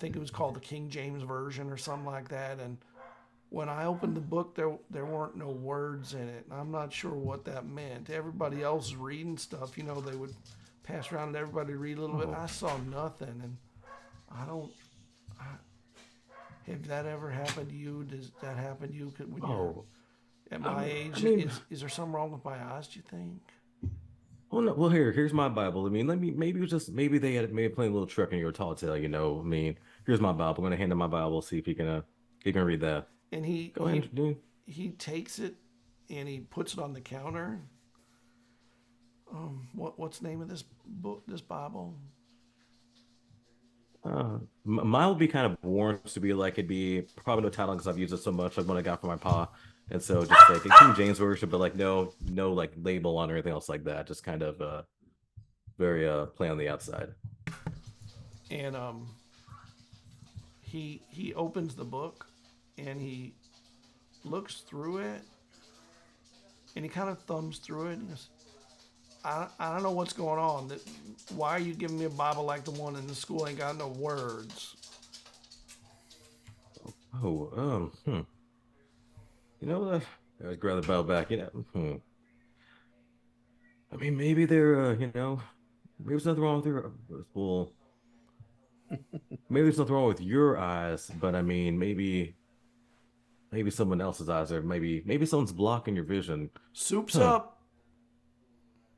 think it was called the King James Version or something like that. And when I opened the book, there weren't no words in it. And I'm not sure what that meant. Everybody else is reading stuff. You know, they would pass around and everybody read a little bit. I saw nothing, and have that ever happened to you? Does that happen to you when you're at my age? I mean, is there something wrong with my eyes, do you think? Well, no, well, here's my Bible. I mean, maybe they had playing a little trick in your tall tale, you know. I mean, here's my Bible. I'm gonna hand him my Bible, see if he can read that. And Go ahead, dude. He takes it and he puts it on the counter. What's the name of this book, this Bible? Mine would be kind of worn to be like it'd be probably no title because I've used it so much, like what I got from my pa, and so just like a King James version, but like no like label on or anything else like that. Just kind of very plain on the outside. And he opens the book and he looks through it and he kind of thumbs through it and he goes, I don't know what's going on. Why are you giving me a Bible like the one in the school ain't got no words? You know what? I would grab the Bible back. You know, I mean, maybe they're, you know, maybe there's nothing wrong with your, well, maybe there's nothing wrong with your eyes, but I mean, maybe someone else's eyes, or maybe someone's blocking your vision. Soup's up.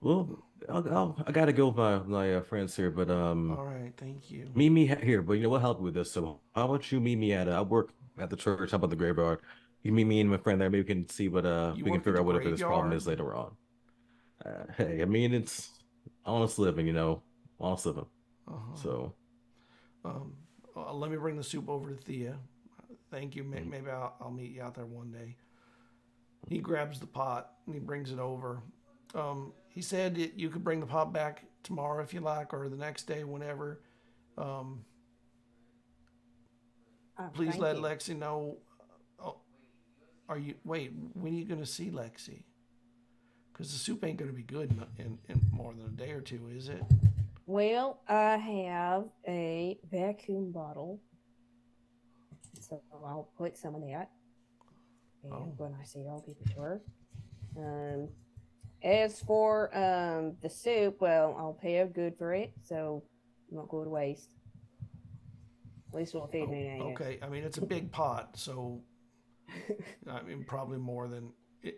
Well, I gotta go with my friends here, but All right, thank you. Meet me here, but you know we'll help you with this. So how about you meet me at I work at the church. How about the graveyard? You meet me and my friend there. Maybe we can see what we can figure out whatever this problem is later on. Hey, I mean it's honest living, you know, honest living. So, let me bring the soup over to Thea. Thank you. Maybe I'll meet you out there one day. He grabs the pot and he brings it over. He said you could bring the pot back tomorrow if you like, or the next day, whenever. Please let Lexi know. When are you going to see Lexi? Because the soup ain't going to be good in more than a day or two, is it? Well, I have a vacuum bottle, so I'll put some of that. And when I see her, I'll give it to her. As for the soup, well, I'll pay her good for it, so it won't go to waste. At least it won't feed me any. Okay, I mean it's a big pot, so I mean probably more than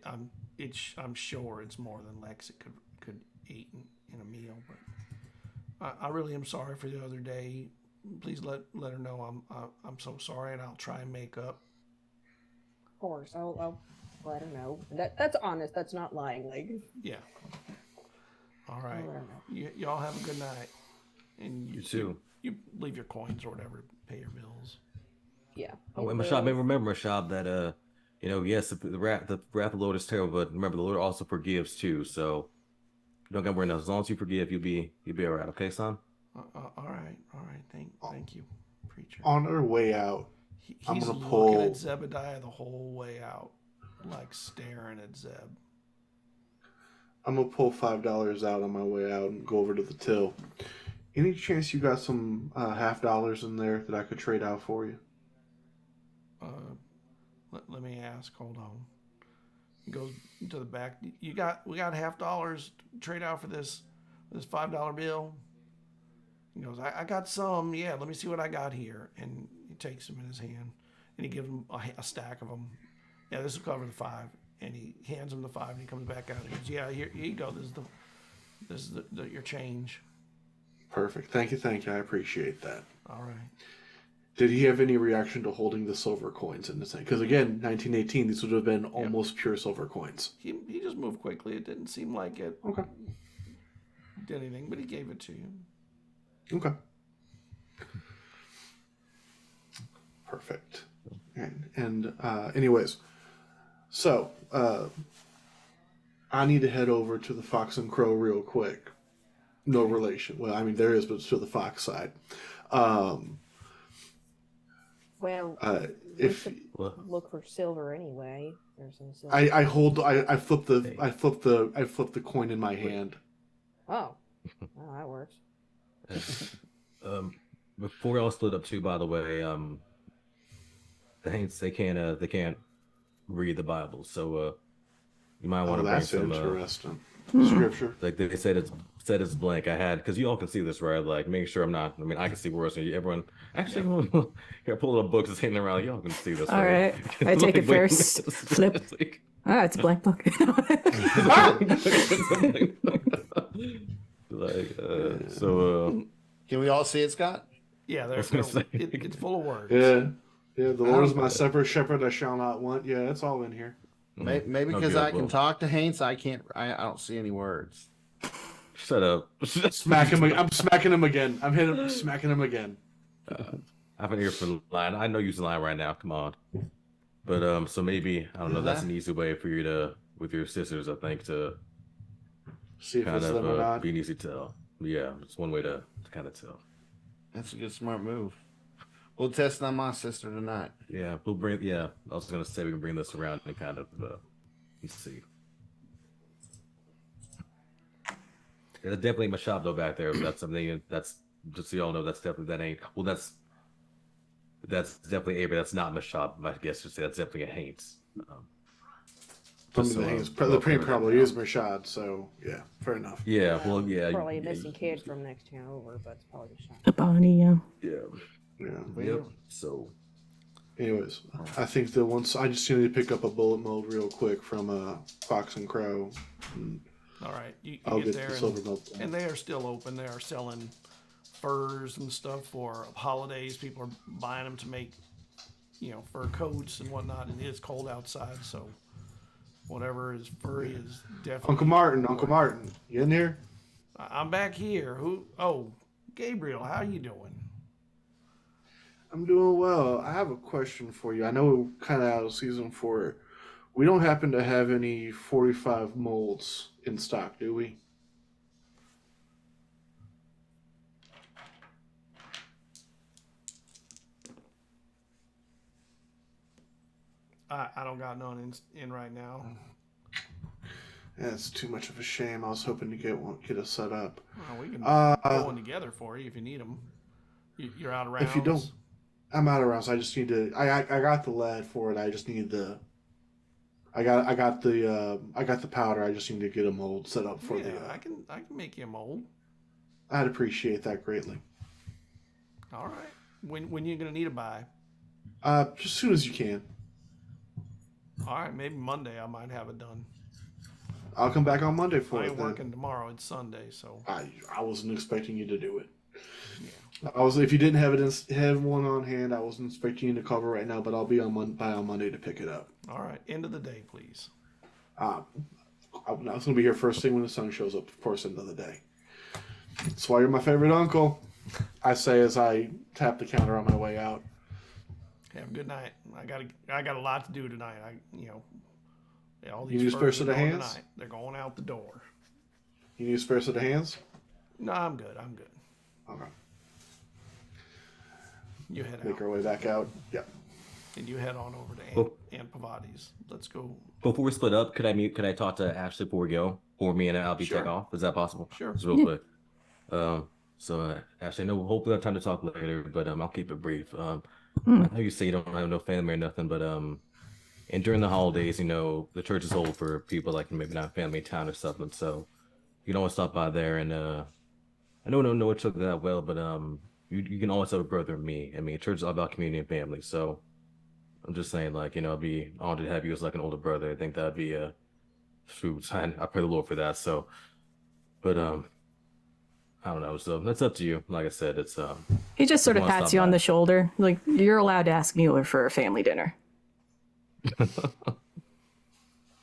I'm sure it's more than Lex could eat in a meal. But I really am sorry for the other day. Please let her know I'm so sorry, and I'll try and make up. Of course, I'll let her know. That's honest. That's not lying. Like, yeah. All right. Y'all have a good night. And you too. You leave your coins or whatever to pay your bills. Yeah. Oh, and Mashab, remember Mashab that you know, yes, the wrath of the Lord is terrible, but remember the Lord also forgives too. So don't get worried. As long as you forgive, you'll be all right. Okay, son. All right. Thank you, preacher. On our way out, I'm gonna pull. Looking at Zebediah the whole way out, like staring at Zeb. I'm gonna pull $5 out on my way out and go over to the till. Any chance you got some $50 in there that I could trade out for you? Let me ask. Hold on. He goes to the back. We got $50 to trade out for this $5 bill. He goes, I got some. Yeah, let me see what I got here. And he takes them in his hand and he gives him a stack of them. Yeah, this will cover the 5. And he hands him the 5 and he comes back out and he goes, yeah, here you go. This is your change. Perfect. Thank you. I appreciate that. All right. Did he have any reaction to holding the silver coins in his hand? Because again, 1918, these would have been almost pure silver coins. He just moved quickly. It didn't seem like it did anything, but he gave it to you. Okay. Perfect. And anyways, so I need to head over to the Fox and Crow real quick. No relation. Well, I mean there is, but it's to the Fox side. Well, if look for silver anyway. There's some silver. I flip the coin in my hand. Oh, that works. before y'all split up too, by the way, the Haints they can't read the Bible, so you might want Oh, to bring that's some interesting. Scripture. like they said it's blank. I had because you all can see this, right? Like make sure I'm not. I mean, I can see worse than you. Everyone actually here, pull up books that's hanging around. Y'all can see this. All right. I take it first. Flip. Ah, it's a blank book. Can we all see it, Scott? Yeah, it's full of words. Yeah. The Lord is my separate shepherd; I shall not want. Yeah, it's all in here. Maybe because I can talk to Haints, I can't. I don't see any words. Shut up. Smack him. I'm smacking him again. I'm hitting him, smacking him again. I have an ear for the line. I know you're lying right now. Come on. But so maybe I don't know. That's an easy way for you to, with your sisters, I think, to see if kind it's them or of not. be an easy tell. Yeah, it's one way to kind of tell. That's a good, smart move. We'll test on my sister tonight. Yeah, we'll bring. Yeah, I was gonna say we can bring this around and kind of let's see. There's definitely my shop though back there. But that's something that's just so y'all know. That's definitely that ain't. Well, that's definitely Avery. That's not my shop. I guess to say that's definitely a Haints. The print probably is Mashad, so yeah, fair enough. Yeah, well, yeah. Probably a missing kid from next town over, but it's probably a shot. A Bonnie, yeah. Yeah. Yep. So, anyways, I think that once I just need to pick up a bullet mold real quick from Fox and Crow. And All right, you I'll get get there, the silver mold. and they are still open. They are selling furs and stuff for holidays. People are buying them to make, fur coats and whatnot. And it is cold outside, so whatever is furry is definitely. Uncle Martin, you in here? I'm back here. Who? Oh, Gabriel, how you doing? I'm doing well. I have a question for you. I know we're kind of out of season for it. We don't happen to have any 45 molds in stock, do we? I don't got none in right now. That's too much of a shame. I was hoping to get us set up. Well, we can go one together for you if you need them. You're out of rounds. If you don't, I'm out of rounds. I just need to. I got the lead for it. I just need the. I got the powder. I just need to get a mold set up for the. I can make you a mold. I'd appreciate that greatly. All right. When you gonna need a buy? Just as soon as you can. All right, maybe Monday I might have it done. I'll come back on Monday for I it. ain't Then. working tomorrow. It's Sunday, so. I wasn't expecting you to do it. Yeah. If you didn't have one on hand, I wasn't expecting you to cover right now, but I'll be on Monday to pick it up. All right, end of the day, please. I was going to be here first thing when the sun shows up, of course, end of the day. That's why you're my favorite uncle. I say as I tap the counter on my way out. Have a good night. I got a lot to do tonight. All these You need a spare furs set are of going hands? tonight. They're going out the door. You need a spare set of hands? No, I'm good. Okay. You head Make out. our way back out. Yep. And you head on over to Aunt Pavati's. Let's go. before we split up, could I talk to Ashley before we go? Or me and Albie Sure. take off? Is that possible? Sure. Just real quick. Ashley, I know hopefully I'll have time to talk later, but I'll keep it brief. I know you say you don't have no family or nothing, but and during the holidays, the church is old for people like maybe not family in town or something, so you can always stop by there and I don't know each other that well, but you can always have a brother in me. I mean, church is all about community and family, so I'm just saying, like, I'd be honored to have you as like an older brother. I think that'd be shoot, I pray the Lord for that. So, but I don't know. So that's up to you. Like I said, it's He just sort of wanna pats stop you on by. the shoulder, like you're allowed to ask Mueller for a family dinner.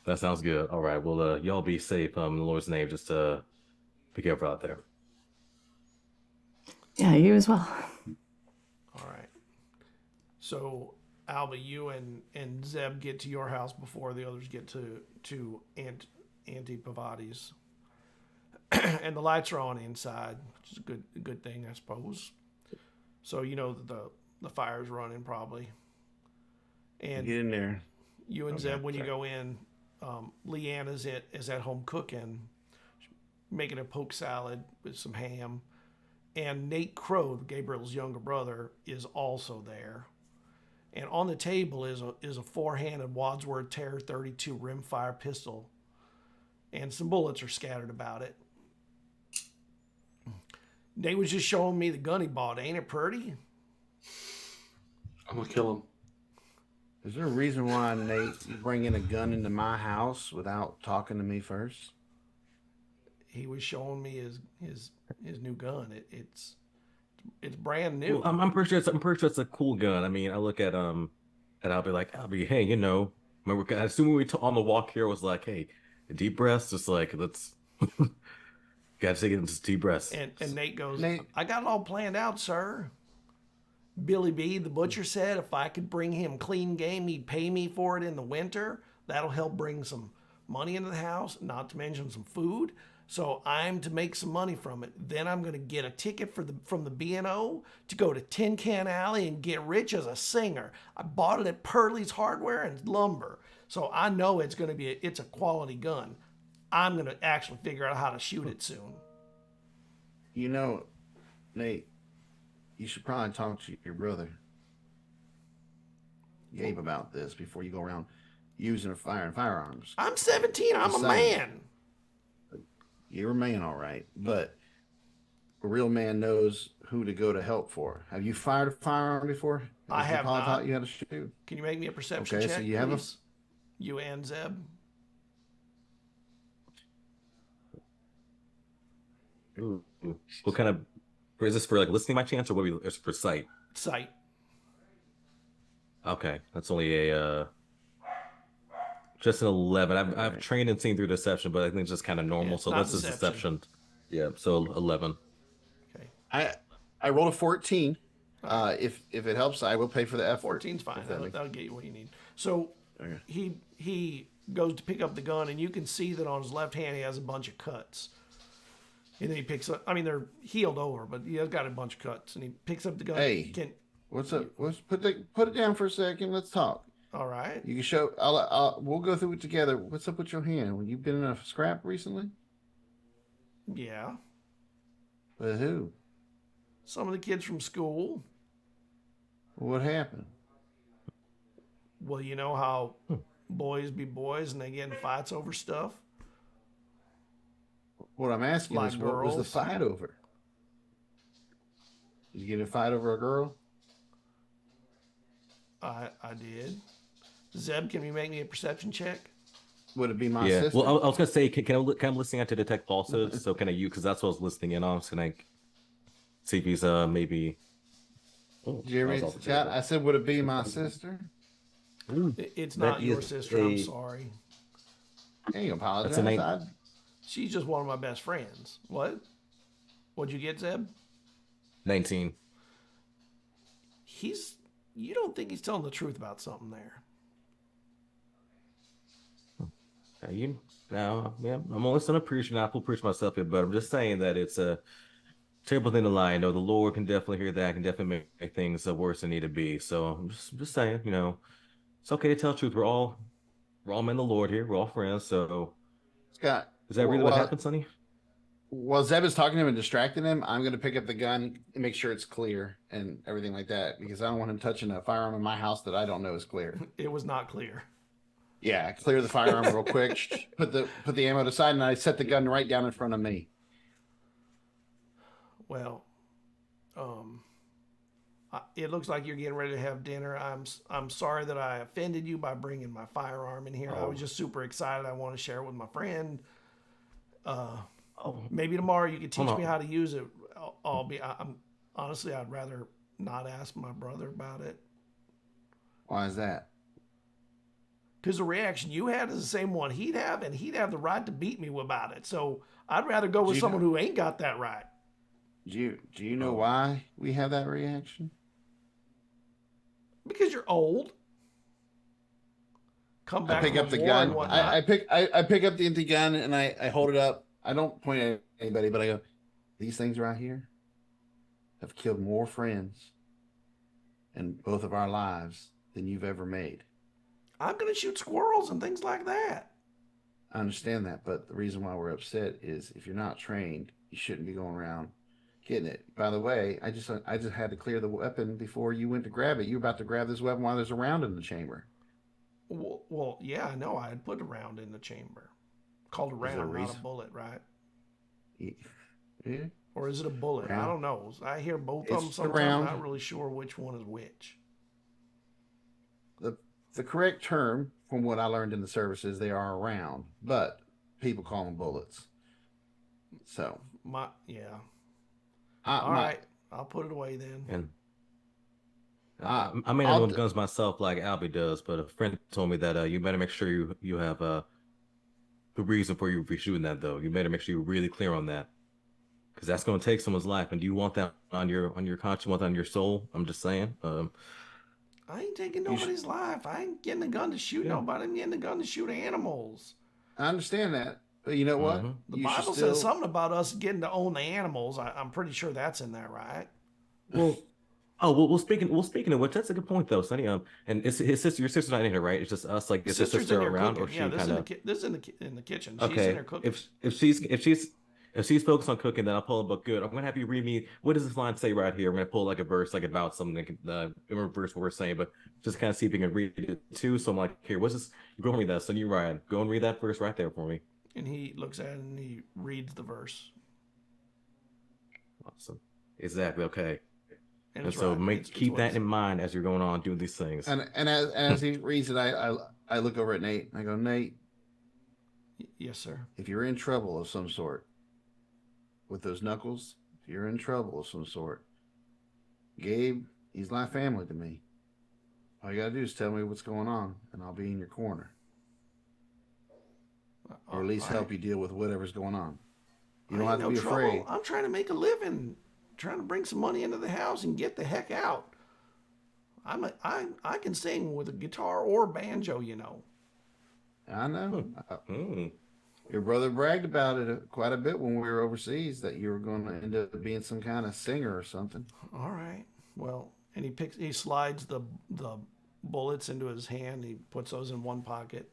That sounds good. All right. Well, y'all be safe. In the Lord's name, just be careful out there. Yeah, you as well. All right. So, Alba, you and Zeb get to your house before the others get to Auntie Pavati's. And the lights are on inside, which is a good thing, I suppose. So that the fire's running probably. And Get in there. you and Zeb, when you go in, Leanne is at home cooking, making a poke salad with some ham, and Nate Crow, Gabriel's younger brother, is also there. And on the table is a four-handed Wadsworth Terror 32 rimfire pistol, and some bullets are scattered about it. Nate was just showing me the gun he bought. Ain't it pretty? I'm gonna kill him. Is there a reason why, Nate, you bring in a gun into my house without talking to me first? He was showing me his new gun. It's brand new. Well, I'm pretty sure it's a cool gun. I mean, I look at and I'll be like, hey, you know, remember? I assume we on the walk here was like, hey, deep breaths, just like let's gotta take it into deep breaths. And Nate goes, Nate. I got it all planned out, sir. Billy B, the butcher, said if I could bring him clean game, he'd pay me for it in the winter. That'll help bring some money into the house, not to mention some food. So I'm to make some money from it. Then I'm going to get a ticket from the B&O to go to Tin Can Alley and get rich as a singer. I bought it at Purley's Hardware and Lumber. So I know it's going to be it's a quality gun. I'm going to actually figure out how to shoot it soon. You know, Nate, you should probably talk to your brother, Gabe, about this before you go around using firearms. I'm 17. I'm a man. You're a man, all right, but a real man knows who to go to help for. Have you fired a firearm before? I have Paul not. taught you how to shoot. Can you make me a perception Okay, check, so you have please? You and Zeb. Ooh. What kind of is this for? Like listening by chance, or what? Is for sight? Sight. Okay, that's only a just an 11. I've trained and seen through deception, but I think it's just kind of normal. Yeah, so not that's just deception. Yeah, so 11. Okay. I rolled a 14. If it helps, I will pay for the effort. 14's fine. That'll get you what you need. So he goes to pick up the gun, and you can see that on his left hand he has a bunch of cuts. And then he picks up. I mean, they're healed over, but he has got a bunch of cuts. And he picks up the gun. Hey, what's up? Let's put it down for a second. Let's talk. All right. You can show. We'll go through it together. What's up with your hand? You been in a scrap recently? Yeah. With who? Some of the kids from school. What happened? Well, you know how boys be boys and they get in fights over stuff. What I'm asking Like is, what was the girls. fight over? Did you get in a fight over a girl? I did. Zeb, can you make me a perception check? Would it be my Yeah. sister? Well, I was gonna say, can I listen out to detect falsehoods? So can I because that's what I was listening in on. So can I see if he's maybe. Oh, Did you ever that was read off the the chat? table. I said, would it be my sister? It's That not your is sister. I'm a- sorry. Hey, you apologize. That's a name. She's just one of my best friends. What? What'd you get, Zeb? 19. You don't think he's telling the truth about something there. Yeah, I'm only still preaching. I will preach myself here, but I'm just saying that it's a terrible thing to lie. I know the Lord can definitely hear that, can definitely make things worse than need to be. So I'm just saying, you know, it's okay to tell the truth. We're all men of the Lord here. We're all friends. So Scott, is that really what happened, Sonny? While Zeb is talking to him and distracting him, I'm going to pick up the gun and make sure it's clear and everything like that because I don't want him touching a firearm in my house that I don't know is clear. It was not clear. Yeah, clear the firearm real quick. Put the ammo aside, and I set the gun right down in front of me. Well, it looks like you're getting ready to have dinner. I'm sorry that I offended you by bringing my firearm in here. I was just super excited. I want to share it with my friend. Maybe tomorrow you could teach me how to use it. I'm honestly, I'd rather not ask my brother about it. Why is that? Because the reaction you had is the same one he'd have, and he'd have the right to beat me about it. So I'd rather go with someone who ain't got that right. Do you know why we have that reaction? Because you're old. Come back. I pick up the gun. I pick up the empty gun and I hold it up. I don't point at anybody, but I go, these things right here have killed more friends in both of our lives than you've ever made. I'm going to shoot squirrels and things like that. I understand that, but the reason why we're upset is if you're not trained, you shouldn't be going around getting it. By the way, I just had to clear the weapon before you went to grab it. You were about to grab this weapon while there's a round in the chamber. Well, yeah, I know. I had put a round in the chamber. Called a Is there a round, not a reason? bullet, right? Yeah. Or is it a bullet? I Round. don't know. I hear both of them It's the sometimes. round. Not really sure which one is which. The correct term, from what I learned in the services, they are a round, but people call them bullets. So, Yeah. I, All my, right. I'll put it away then. And I, I may not I'll know d- guns myself like Albie does, but a friend told me that you better make sure you have the reason for you shooting that though. You better make sure you're really clear on that, because that's going to take someone's life. And do you want that on your conscience, you want that on your soul? I'm just saying. I ain't taking You sh- nobody's life. I ain't getting a gun to shoot Yeah. nobody. I'm getting a gun to shoot animals. I understand that, but you know what? Mhm. The You should Bible still- says something about us getting to own the animals. I'm pretty sure that's in there, right? Well, speaking of which, that's a good point though, Sonny. And it's his sister. Your sister's not in here, right? It's just us. Like, is his Sister's sister in there around, cooking. or she Yeah, this kind of? is in the kitchen. She's in Okay, there cooking. if she's focused on cooking, then I'll pull a book. Good. I'm gonna have you read me. What does this line say right here? I'm gonna pull like a verse, like about something, in reverse what we're saying, but just kind of see if you can read it too. So I'm like, here, what's this? You go and read that. So you Ryan, go and read that verse right there for me. And he looks at it and he reads the verse. Awesome. Exactly. Okay. And And it's so right. It's keep what that it's- in mind as you're going on doing these things. And as he reads it, I look over at Nate. And I go, Nate, Yes, sir. if you're in trouble of some sort with those knuckles, if you're in trouble of some sort, Gabe, he's like family to me. All you gotta do is tell me what's going on, and I'll be in your corner, or at least All help right. you deal with whatever's going on. You I don't ain't have to no be trouble. afraid. I'm trying to make a living, trying to bring some money into the house and get the heck out. I can sing with a guitar or banjo, you know. I know. Hmm. Your brother bragged about it quite a bit when we were overseas, that you were going to end up being some kind of singer or something. All right. Well, and he slides the bullets into his hand. He puts those in one pocket.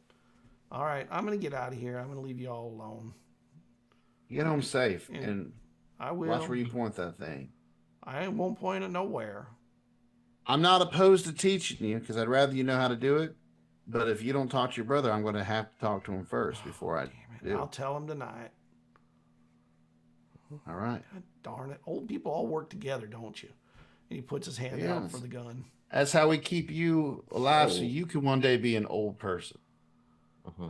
All right, I'm gonna get out of here. I'm gonna leave you all alone. Get home safe, Yeah. and I will. watch where you point that thing. I won't point it nowhere. I'm not opposed to teaching you, because I'd rather you know how to do it. But if you don't talk to your brother, I'm going to have to talk to him first before I Damn it! do. I'll tell him tonight. All right. God darn it! Old people all work together, don't you? And he puts his hand out Yes. for the gun. That's how we keep you alive, so Oh. you can one day be an old person. Uh-huh.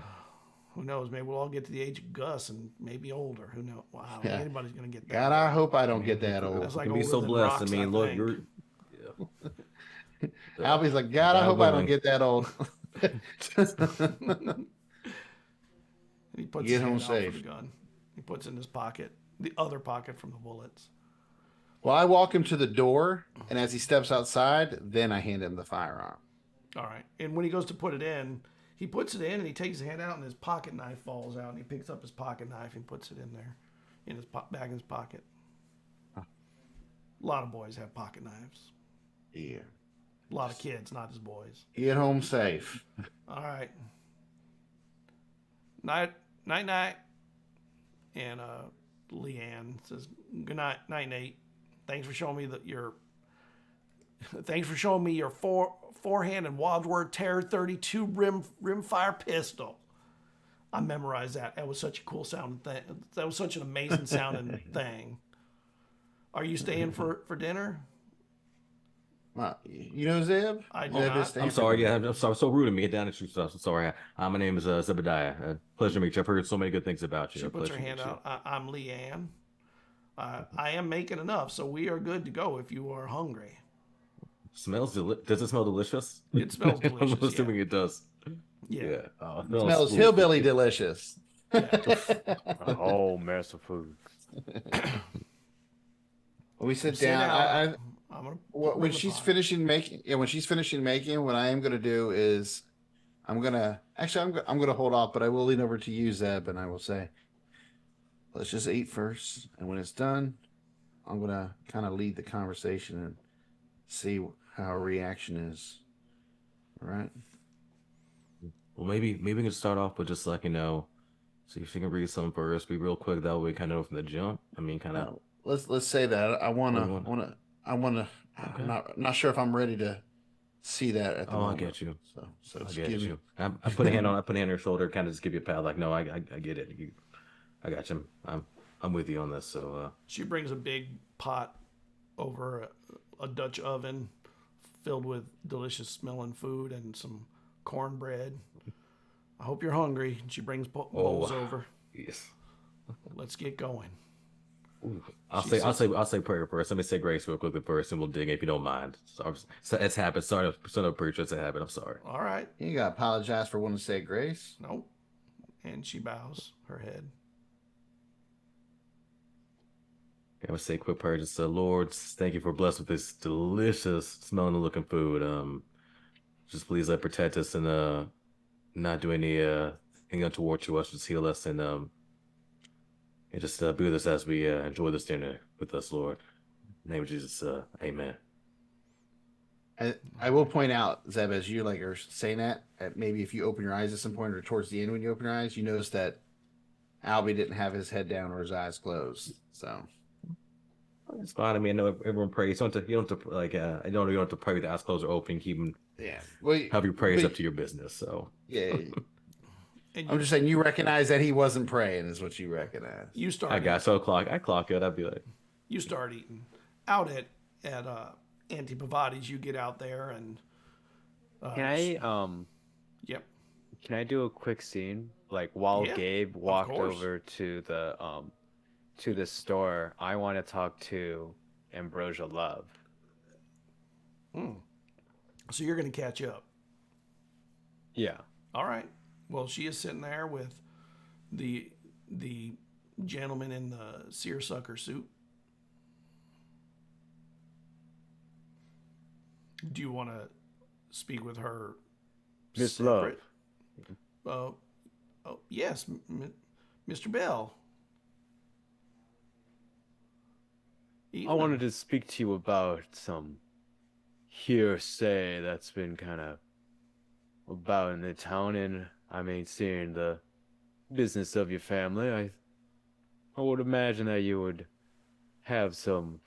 Who knows? Maybe we'll all get to the age of Gus and maybe older. Who knows? Wow, I don't think Yeah. anybody's gonna get that. God, I hope I don't get that old. That's like You can be older so than blessed. rocks, I mean, I look, think. you're. Yeah. Albie's like, God, I hope I don't willing. get that old. And he puts Get his home hand out safe. for the gun. He puts it in his pocket, the other pocket from the bullets. Well, I walk him to the door, and as he steps outside, then I hand him the firearm. All right. And when he goes to put it in, he puts it in and he takes his hand out and his pocket knife falls out and he picks up his pocket knife and puts it in there, in his back in his pocket. A lot of boys have pocket knives. Yeah. A lot of kids, not just boys. Get home safe. All right. Night, night, night. And Leanne says, "Good night, night, Nate. Thanks for showing me Thanks for showing me your forehand and Wadsworth Terror 32 rimfire pistol." I memorized that. That was such a cool sounding thing. That was such an amazing sounding thing. Are you staying for dinner? You know Zeb? I do Zeb not. is staying I'm for sorry. dinner. Yeah, I'm sorry. So rude of me. Down at you stuff. I'm sorry. My name is Zebediah. Pleasure to meet you. I've heard so many good things about you. She puts her Pleasure to hand meet you. out. I'm Leanne. I am making enough, so we are good to go if you are hungry. Does it smell delicious? It smells delicious, I'm assuming it does. Yeah. Oh, it Smells hillbilly delicious. Oh, master food. We sit Sit down. down. I'm gonna When bring the she's pot. finishing making, what I am going to do is, I'm gonna hold off, but I will lean over to you, Zeb, and I will say, let's just eat first, and when it's done, I'm gonna kind of lead the conversation and see how her reaction is. All right. Well, maybe we can start off with just like, see if she can read some first. Be real quick. That way, kind of know from the jump. I mean, kind of. let's say that I What do you wanna Okay. I'm not sure if I'm ready to see that at the Oh, I moment. get you. So I just get give me. you. I put a hand on your shoulder, kind of just give you a pat, like, no, I get it. I got you. I'm with you on this. So She brings a big pot over a Dutch oven filled with delicious smelling food and some cornbread. I hope you're hungry. She brings bowls over. yes. Let's get going. Ooh. She I'll say prayer first. Let me say grace real quickly first, and we'll dig if you don't mind. So it's happened. Sorry, son of preacher, it's a habit. I'm sorry. All right. You gotta apologize for wanting to say grace. Nope. And she bows her head. I would say quick prayer. Just Lord, thank you for blessing with this delicious smelling and looking food. Just please protect us and not do any thing untoward to us. Just heal us and just be with us as we enjoy this dinner with us, Lord. In the name of Jesus, amen. I will point out, Zeb, as you are saying that, maybe if you open your eyes at some point or towards the end when you open your eyes, you notice that Albie didn't have his head down or his eyes closed. So it's fine. I mean, I know everyone prays. You don't have to I know you don't have to pray with the eyes closed or open. Keep them. yeah, well, Have your prayers up to your business. So yeah. And I'm just saying, you recognize that he wasn't praying, is what you recognize. you start. I got so I clock it. I'd be like, You start eating out at Auntie Pavati's. You get out there and. Can I Yep. can I do a quick scene? Like while Yeah, Gabe walked course. over to the store, I want to talk to Ambrosia Love. So you're going to catch up. Yeah. All right. Well, she is sitting there with the gentleman in the seersucker suit. Do you want to speak with her? Miss Love. Oh, yes, Mr. Bell. I wanted to speak to you about some hearsay that's been kind of about in the town, and I mean, seeing the business of your family, I would imagine that you would have some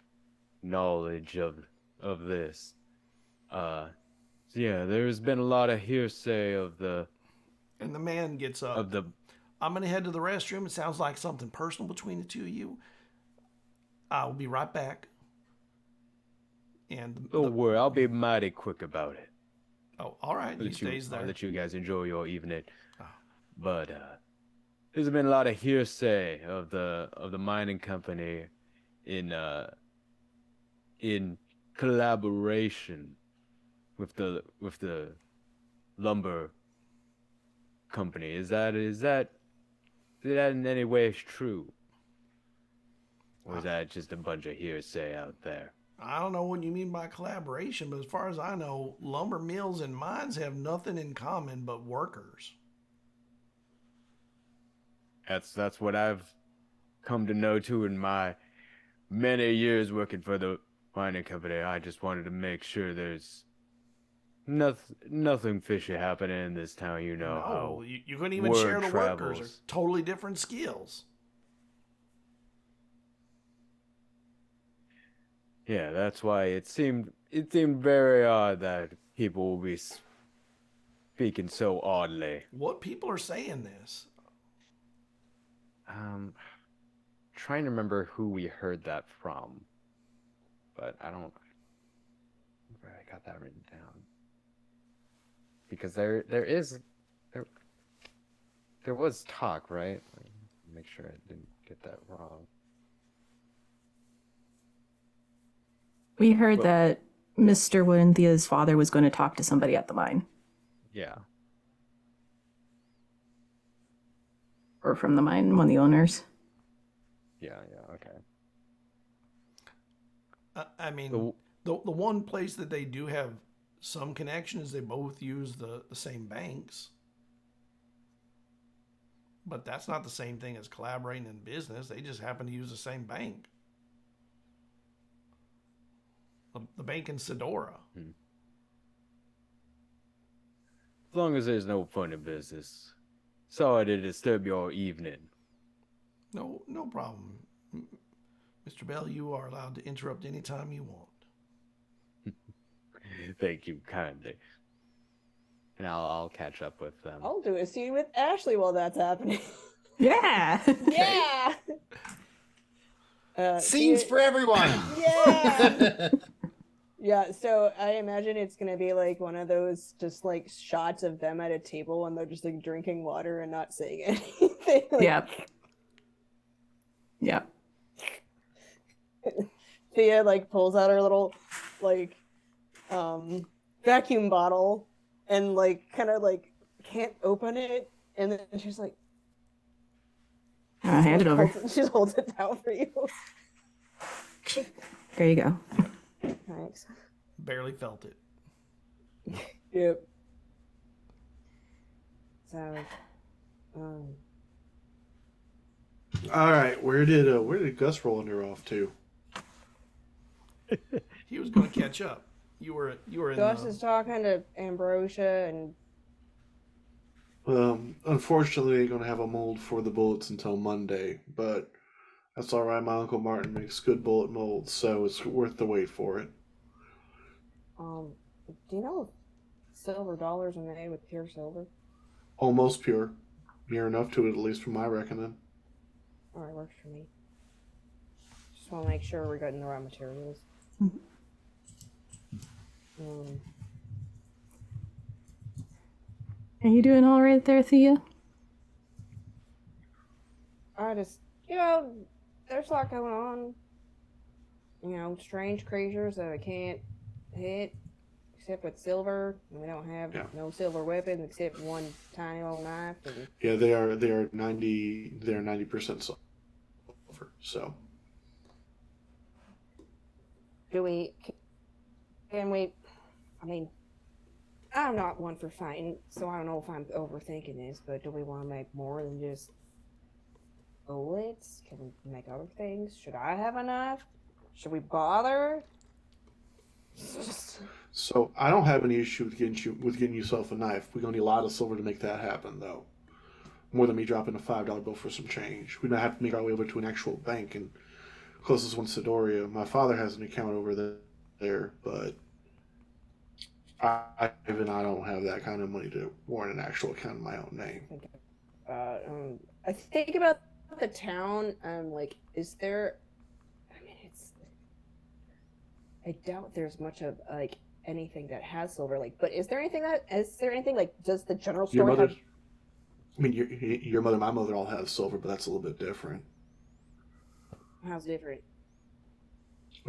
knowledge of this. Yeah, there's been a lot of hearsay of the And the man gets up. of the I'm going to head to the restroom. It sounds like something personal between the two of you. I'll be right back. And Don't worry, I'll be mighty quick about it. oh, all right. He stays there. I'll let you guys enjoy your evening. But there's been a lot of hearsay of the mining company in collaboration with the lumber company. Is that in any way true? Or is that just a bunch of hearsay out there? I don't know what you mean by collaboration, but as far as I know, lumber mills and mines have nothing in common but workers. That's what I've come to know too in my many years working for the mining company. I just wanted to make sure there's nothing fishy happening in this town. You know No, how you couldn't even word share the workers. travels. Are totally different skills. Yeah, that's why it seemed very odd that people will be speaking so oddly. What people are saying this? Trying to remember who we heard that from, but I don't. Where I got that written down. Because there was talk, right? Make sure I didn't get that wrong. We heard that Mr. Winthea's father was going to talk to somebody at the mine. Yeah. Or from the mine, one of the owners. Yeah, okay. I mean, the one place that they do have some connection is they both use the same banks. But that's not the same thing as collaborating in business. They just happen to use the same bank. The bank in Sedora. As long as there's no fun in business. Sorry to disturb your evening. No problem. Mr. Bell, you are allowed to interrupt anytime you want. Thank you kindly. And I'll catch up with them. I'll do a scene with Ashley while that's happening. Yeah. Yeah. Scenes for everyone. Yeah. Yeah. So I imagine it's gonna be like one of those just like shots of them at a table and they're just like drinking water and not saying anything. Like, Yep. Yep. Thea like pulls out her little like vacuum bottle and like kind of like can't open it, and then she's like, Hand it over. she holds it down for you. There you go. Thanks. Barely felt it. Yep. So, All right, where did Gus Rollander off to? He was going to catch up. You were in. Gus is talking to Ambrosia, and Unfortunately, I ain't gonna have a mold for the bullets until Monday, but that's all right. My Uncle Martin makes good bullet molds, so it's worth the wait for it. do you know if silver dollars are made with pure silver? Almost pure, near enough to it, at least from my reckoning. All right, works for me. Just want to make sure we're getting the right materials. Are you doing all right there, Thea? I just, there's a lot going on. Strange creatures that I can't hit except with silver. And we don't have no silver weapons except one tiny little knife. And... Yeah, they are 90% silver. So. Can we? I mean, I'm not one for fighting, so I don't know if I'm overthinking this, but do we want to make more than just bullets? Can we make other things? Should I have a knife? Should we bother? So I don't have any issue with getting yourself a knife. We're gonna need a lot of silver to make that happen, though. More than me dropping a $5 bill for some change. We don't have to make our way over to an actual bank, and closest one's Sidoria. My father has an account over there, but I don't have that kind of money to warrant an actual account in my own name. I think about the town. Is there? I doubt there's much of anything that has silver. But is there anything does the general store have? I mean, your mother, my mother all have silver, but that's a little bit different. How's it different?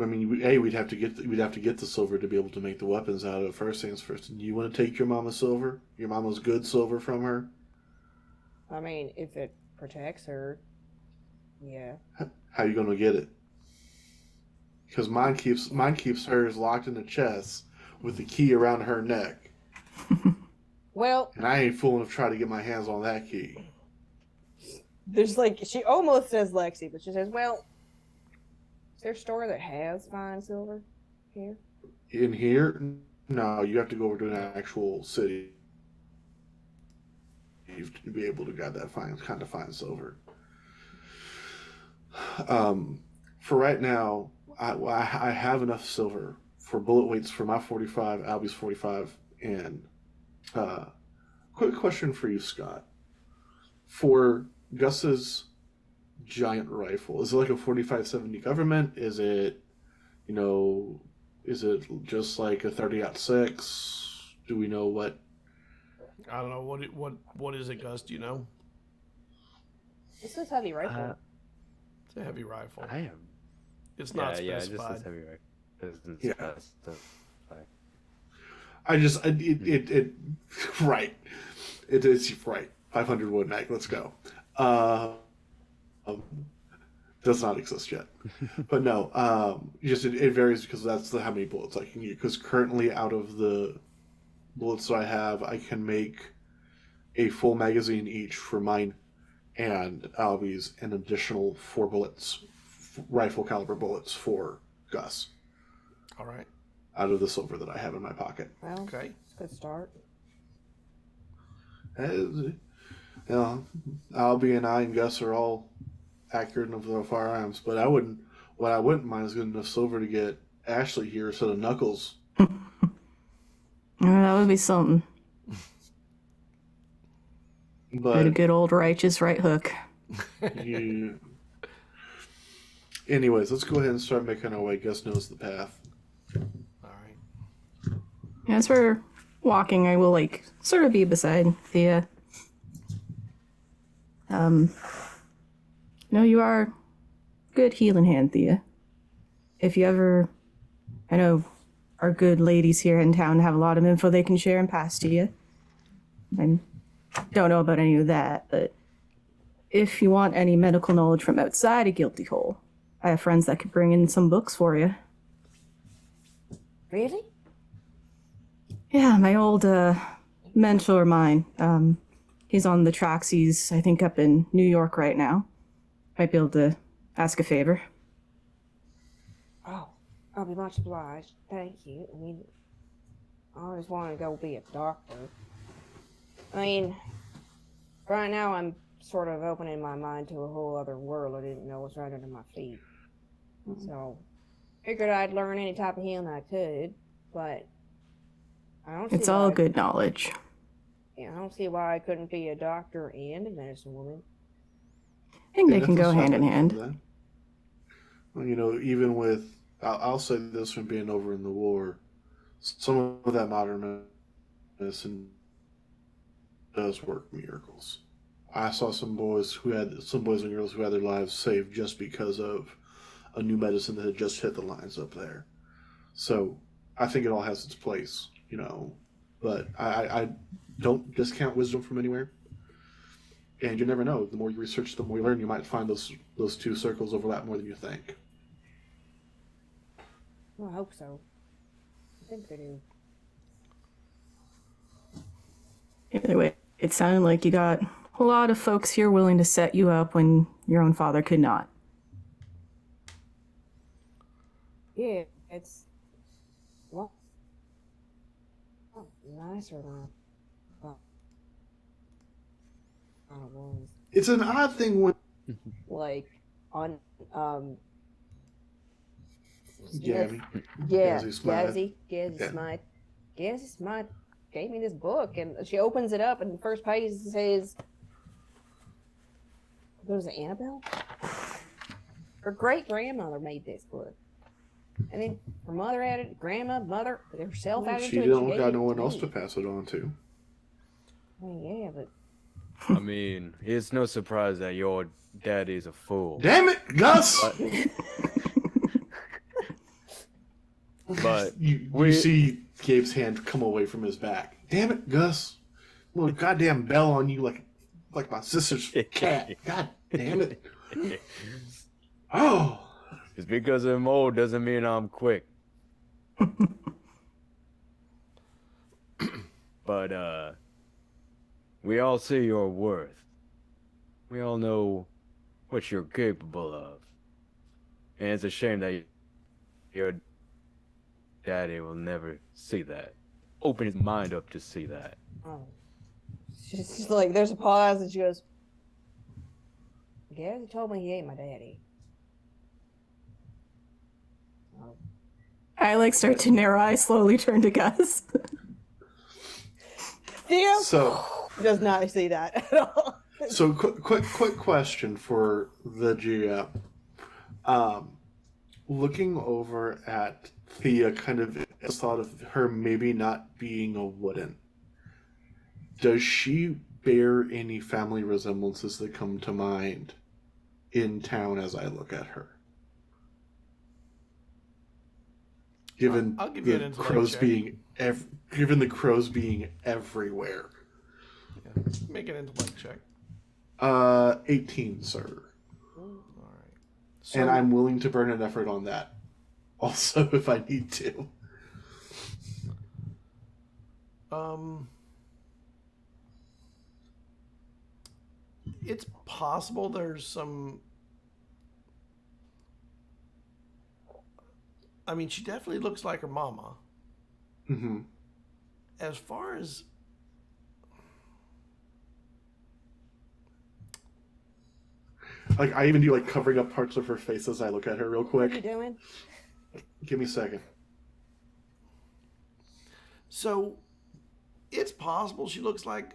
I mean, we'd have to get the silver to be able to make the weapons out of it. First things first. You want to take your mama's silver, your mama's good silver from her? I mean, if it protects her, yeah. How you gonna get it? Because mine keeps hers locked in the chest with the key around her neck. Well, and I ain't fool enough to try to get my hands on that key. There's she almost says Lexi, but she says, "Well, is there a store that has fine silver here?" In here, no. You have to go over to an actual city to be able to get that fine silver. For right now, I have enough silver for bullet weights for my 45, Albie's 45, and quick question for you, Scott. For Gus's giant rifle, is it like a 45-70 government? Is it, is it just like a 30-06? Do we know what? I don't know what is it, Gus? Do you know? This is heavy rifle. It's a heavy rifle. I am. It's not specified. Yeah, just this heavy rifle. Doesn't specify. It right. It is right. 500 wood mag. Let's go. Does not exist yet, but no. It varies because that's how many bullets I can use. Because currently, out of the bullets that I have, I can make a full magazine each for mine and Albie's, an additional 4 bullets, rifle caliber bullets for Gus. All right. Out of the silver that I have in my pocket. Well, okay. Good start. Albie and I and Gus are all accurate enough with our firearms, but I wouldn't what I wouldn't mind is getting enough silver to get Ashley here instead of Knuckles. That would be something. But a good old righteous right hook. you... Anyways, let's go ahead and start making our way. Gus knows the path. All right. As we're walking, I will sort of be beside Thea. No, you are good healing hand, Thea. If you ever, I know our good ladies here in town have a lot of info they can share and pass to you. I don't know about any of that, but if you want any medical knowledge from outside a guilty hole, I have friends that could bring in some books for you. Really? Yeah, my old mentor of mine. He's on the tracks. He's, I think, up in New York right now. Might be able to ask a favor. Oh, I'll be much obliged. Thank you. I mean, I always wanted to go be a doctor. I mean, right now I'm sort of opening my mind to a whole other world I didn't know was right under my feet. So, figured I'd learn any type of healing I could, but I don't see It's all why- good knowledge. Yeah, I don't see why I couldn't be a doctor and a medicine woman. I think they Yeah, can go nothing's hand in stopping hand. you from that. Well, you know, even with, I'll say this from being over in the war, some of that modern medicine does work miracles. I saw some boys and girls who had their lives saved just because of a new medicine that had just hit the lines up there. So I think it all has its place, you know. But I don't discount wisdom from anywhere. And you never know. The more you research, the more you learn. You might find those two circles overlap more than you think. Well, I hope so. I think they do. Either way, it sounded like you got a lot of folks here willing to set you up when your own father could not. Yeah, it's well, nicer than I was. It's an odd thing when Like on Gabby, yeah, Gazzy Smythe. Gazzy Yeah. Smythe. Gazzy Smythe gave me this book, and she opens it up, and the first page says, "What was it, Annabelle? Her great grandmother made this book, and then her mother added, mother herself added she to it. don't gave got it no one to else me." to pass it on to. I mean, yeah, but I mean, it's no surprise that your daddy's a fool. Damn it, Gus! But You see Gabe's hand come away from his back. Damn it, Gus! Little goddamn bell on you like my sister's cat. God damn it! Oh, just because I'm old doesn't mean I'm quick. But we all see your worth. We all know what you're capable of. And it's a shame that your daddy will never see that. Open his mind up to see that. oh, she's like, there's a pause, and she goes, "Gazzy told me he ain't my daddy." Oh. I start to narrow eye, slowly turn to Gus. Theo so does not see that at all. so quick question for the GM. Looking over at Thea, kind of thought of her maybe not being a wooden. Does she bear any family resemblances that come to mind in town as I look at her? Given I'll give you an the intellect crows check. being given the crows being everywhere. Yeah. Make an intellect check. 18, sir. All right. So, And I'm willing to burn an effort on that. Also, if I need to. It's possible there's some. I mean, she definitely looks like her mama. Mm-hmm. As far as Like I even do like covering up parts of her face as I look at her real What are you quick. doing? Give me a second. So, it's possible she looks like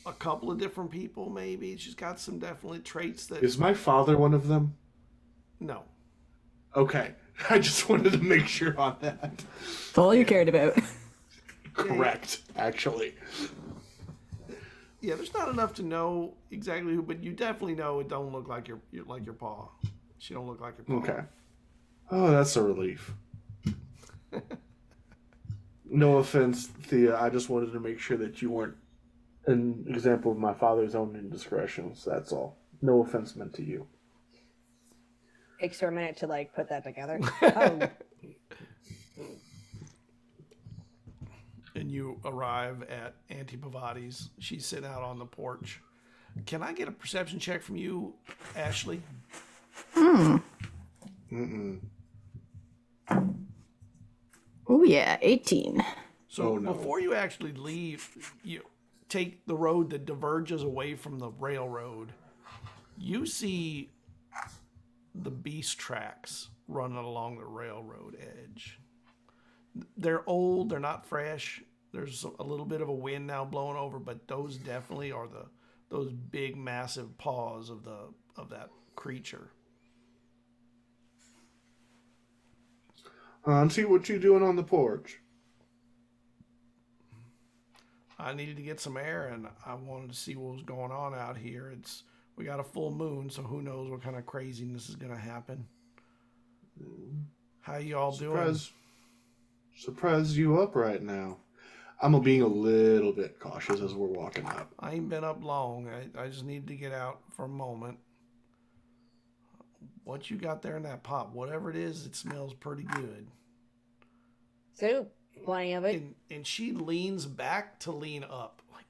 a couple of different people, maybe. She's got some definitely traits that... Is my father one of them? No. Okay. I just wanted to make sure on that. That's all you cared about. Correct, actually. Yeah, there's not enough to know exactly who, but you definitely know it don't look like your pa. She don't look like your pa. Okay. Oh, that's a relief. No offense, Thea. I just wanted to make sure that you weren't an example of my father's own indiscretions. That's all. No offense meant to you. Takes her a minute to like put that together. Oh, And you arrive at Auntie Pavati's. She's sitting out on the porch. Can I get a perception check from you, Ashley? Mm-mm. Oh yeah, 18. So Oh, no. before you actually leave, you take the road that diverges away from the railroad. You see the beast tracks running along the railroad edge. They're old, they're not fresh. There's a little bit of a wind now blowing over, but those definitely are those big massive paws of that creature. Auntie, what you doing on the porch? I needed to get some air, and I wanted to see what was going on out here. We got a full moon, so who knows what kind of craziness is going to happen. How you all doing? Surprise you up right now. I'm being a little bit cautious as we're walking up. I ain't been up long. I just needed to get out for a moment. What you got there in that pot? Whatever it is, it smells pretty good. soup. Plenty of it. And she leans back to lean up. Like,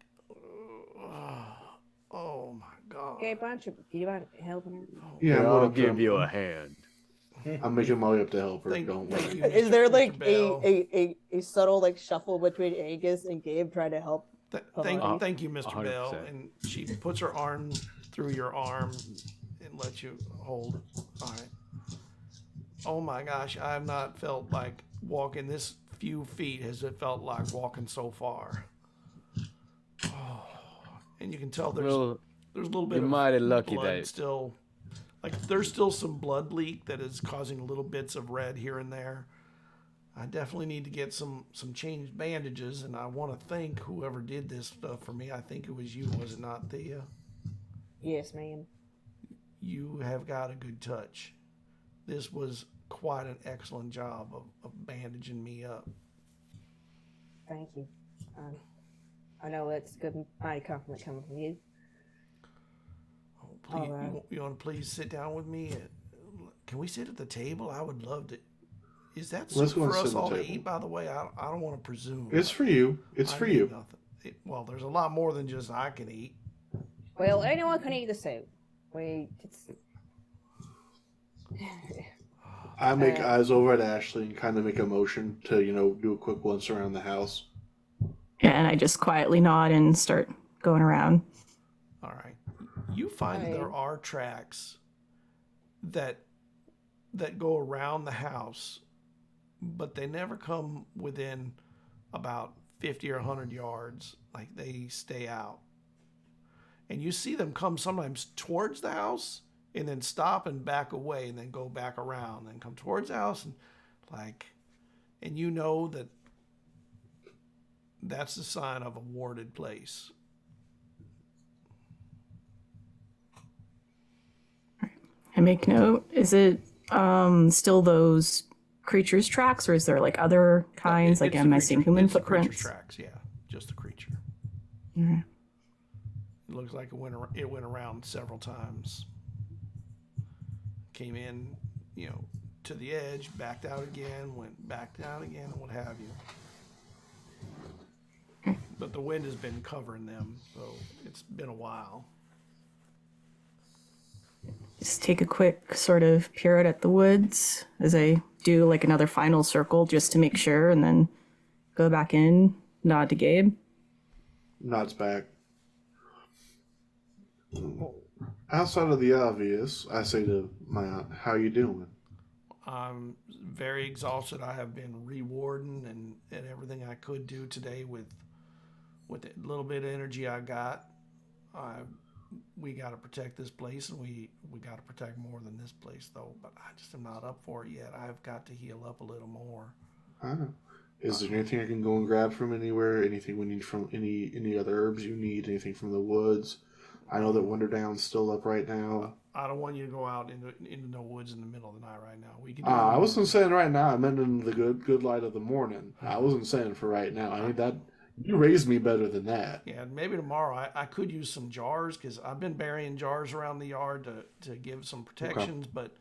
oh my God. Okay, bunch of. Do you want helping her? Yeah, I'm I'll going give you a hand. I'm making my way up to help her. Thank Don't you, worry. Is Mr. there Mr. like Bell. a subtle like shuffle between Angus and Gabe trying to help? Thank you, Mr. 100%. Bell. And she puts her arm through your arm and lets you hold. All right. Oh my gosh, I have not felt like walking this few feet as it felt like walking so far. Oh, and you can tell there's a little bit you're of mighty lucky blood that still. Like there's still some blood leak that is causing little bits of red here and there. I definitely need to get some changed bandages, and I want to thank whoever did this stuff for me. I think it was you, was it not, Thea? Yes, ma'am. You have got a good touch. This was quite an excellent job of bandaging me up. Thank you. I know it's good, mighty compliment coming from you. Oh, please, All right. you want to please sit down with me? Can we sit at the table? I would love to. Is that Let's soup go and for sit us at the all to table. eat, by the way? I don't want to presume. It's for you. It's I for need you. nothing. Well, there's a lot more than just I can eat. Well, anyone can eat the soup. It's I make eyes over at Ashley and kind of make a motion to, do a quick once around the house. Yeah, and I just quietly nod and start going around. All right. You find that there are tracks that go around the house, but they never come within about 50 or 100 yards. Like they stay out. And you see them come sometimes towards the house and then stop and back away and then go back around and come towards the house and you know that that's the sign of a warded place. I make note. Is it still those creatures' tracks, or is there like other kinds? Like, It's am the I seeing creature- human it's the creature footprints? tracks, yeah, just the creature. Mhm. It looks like it went around several times. Came in, to the edge, backed out again, went back down again, and what have you. But the wind has been covering them, so it's been a while. Just take a quick sort of peer out at the woods as I do like another final circle just to make sure, and then go back in, nod to Gabe. Nods back. outside of the obvious, I say to my aunt, "How you doing?" I'm very exhausted. I have been rewarding and everything I could do today with the little bit of energy I got. We got to protect this place, and we got to protect more than this place, though. But I just am not up for it yet. I've got to heal up a little more. I know. Is there anything I can go and grab from anywhere? Anything we need from any other herbs you need? Anything from the woods? I know that Winterdown's still up right now. I don't want you to go out into no woods in the middle of the night right now. We can. I wasn't saying right now. I meant in the good light of the morning. I wasn't saying for right now. I mean that you raised me better than that. Yeah, maybe tomorrow I could use some jars because I've been burying jars around the yard to give some protections, but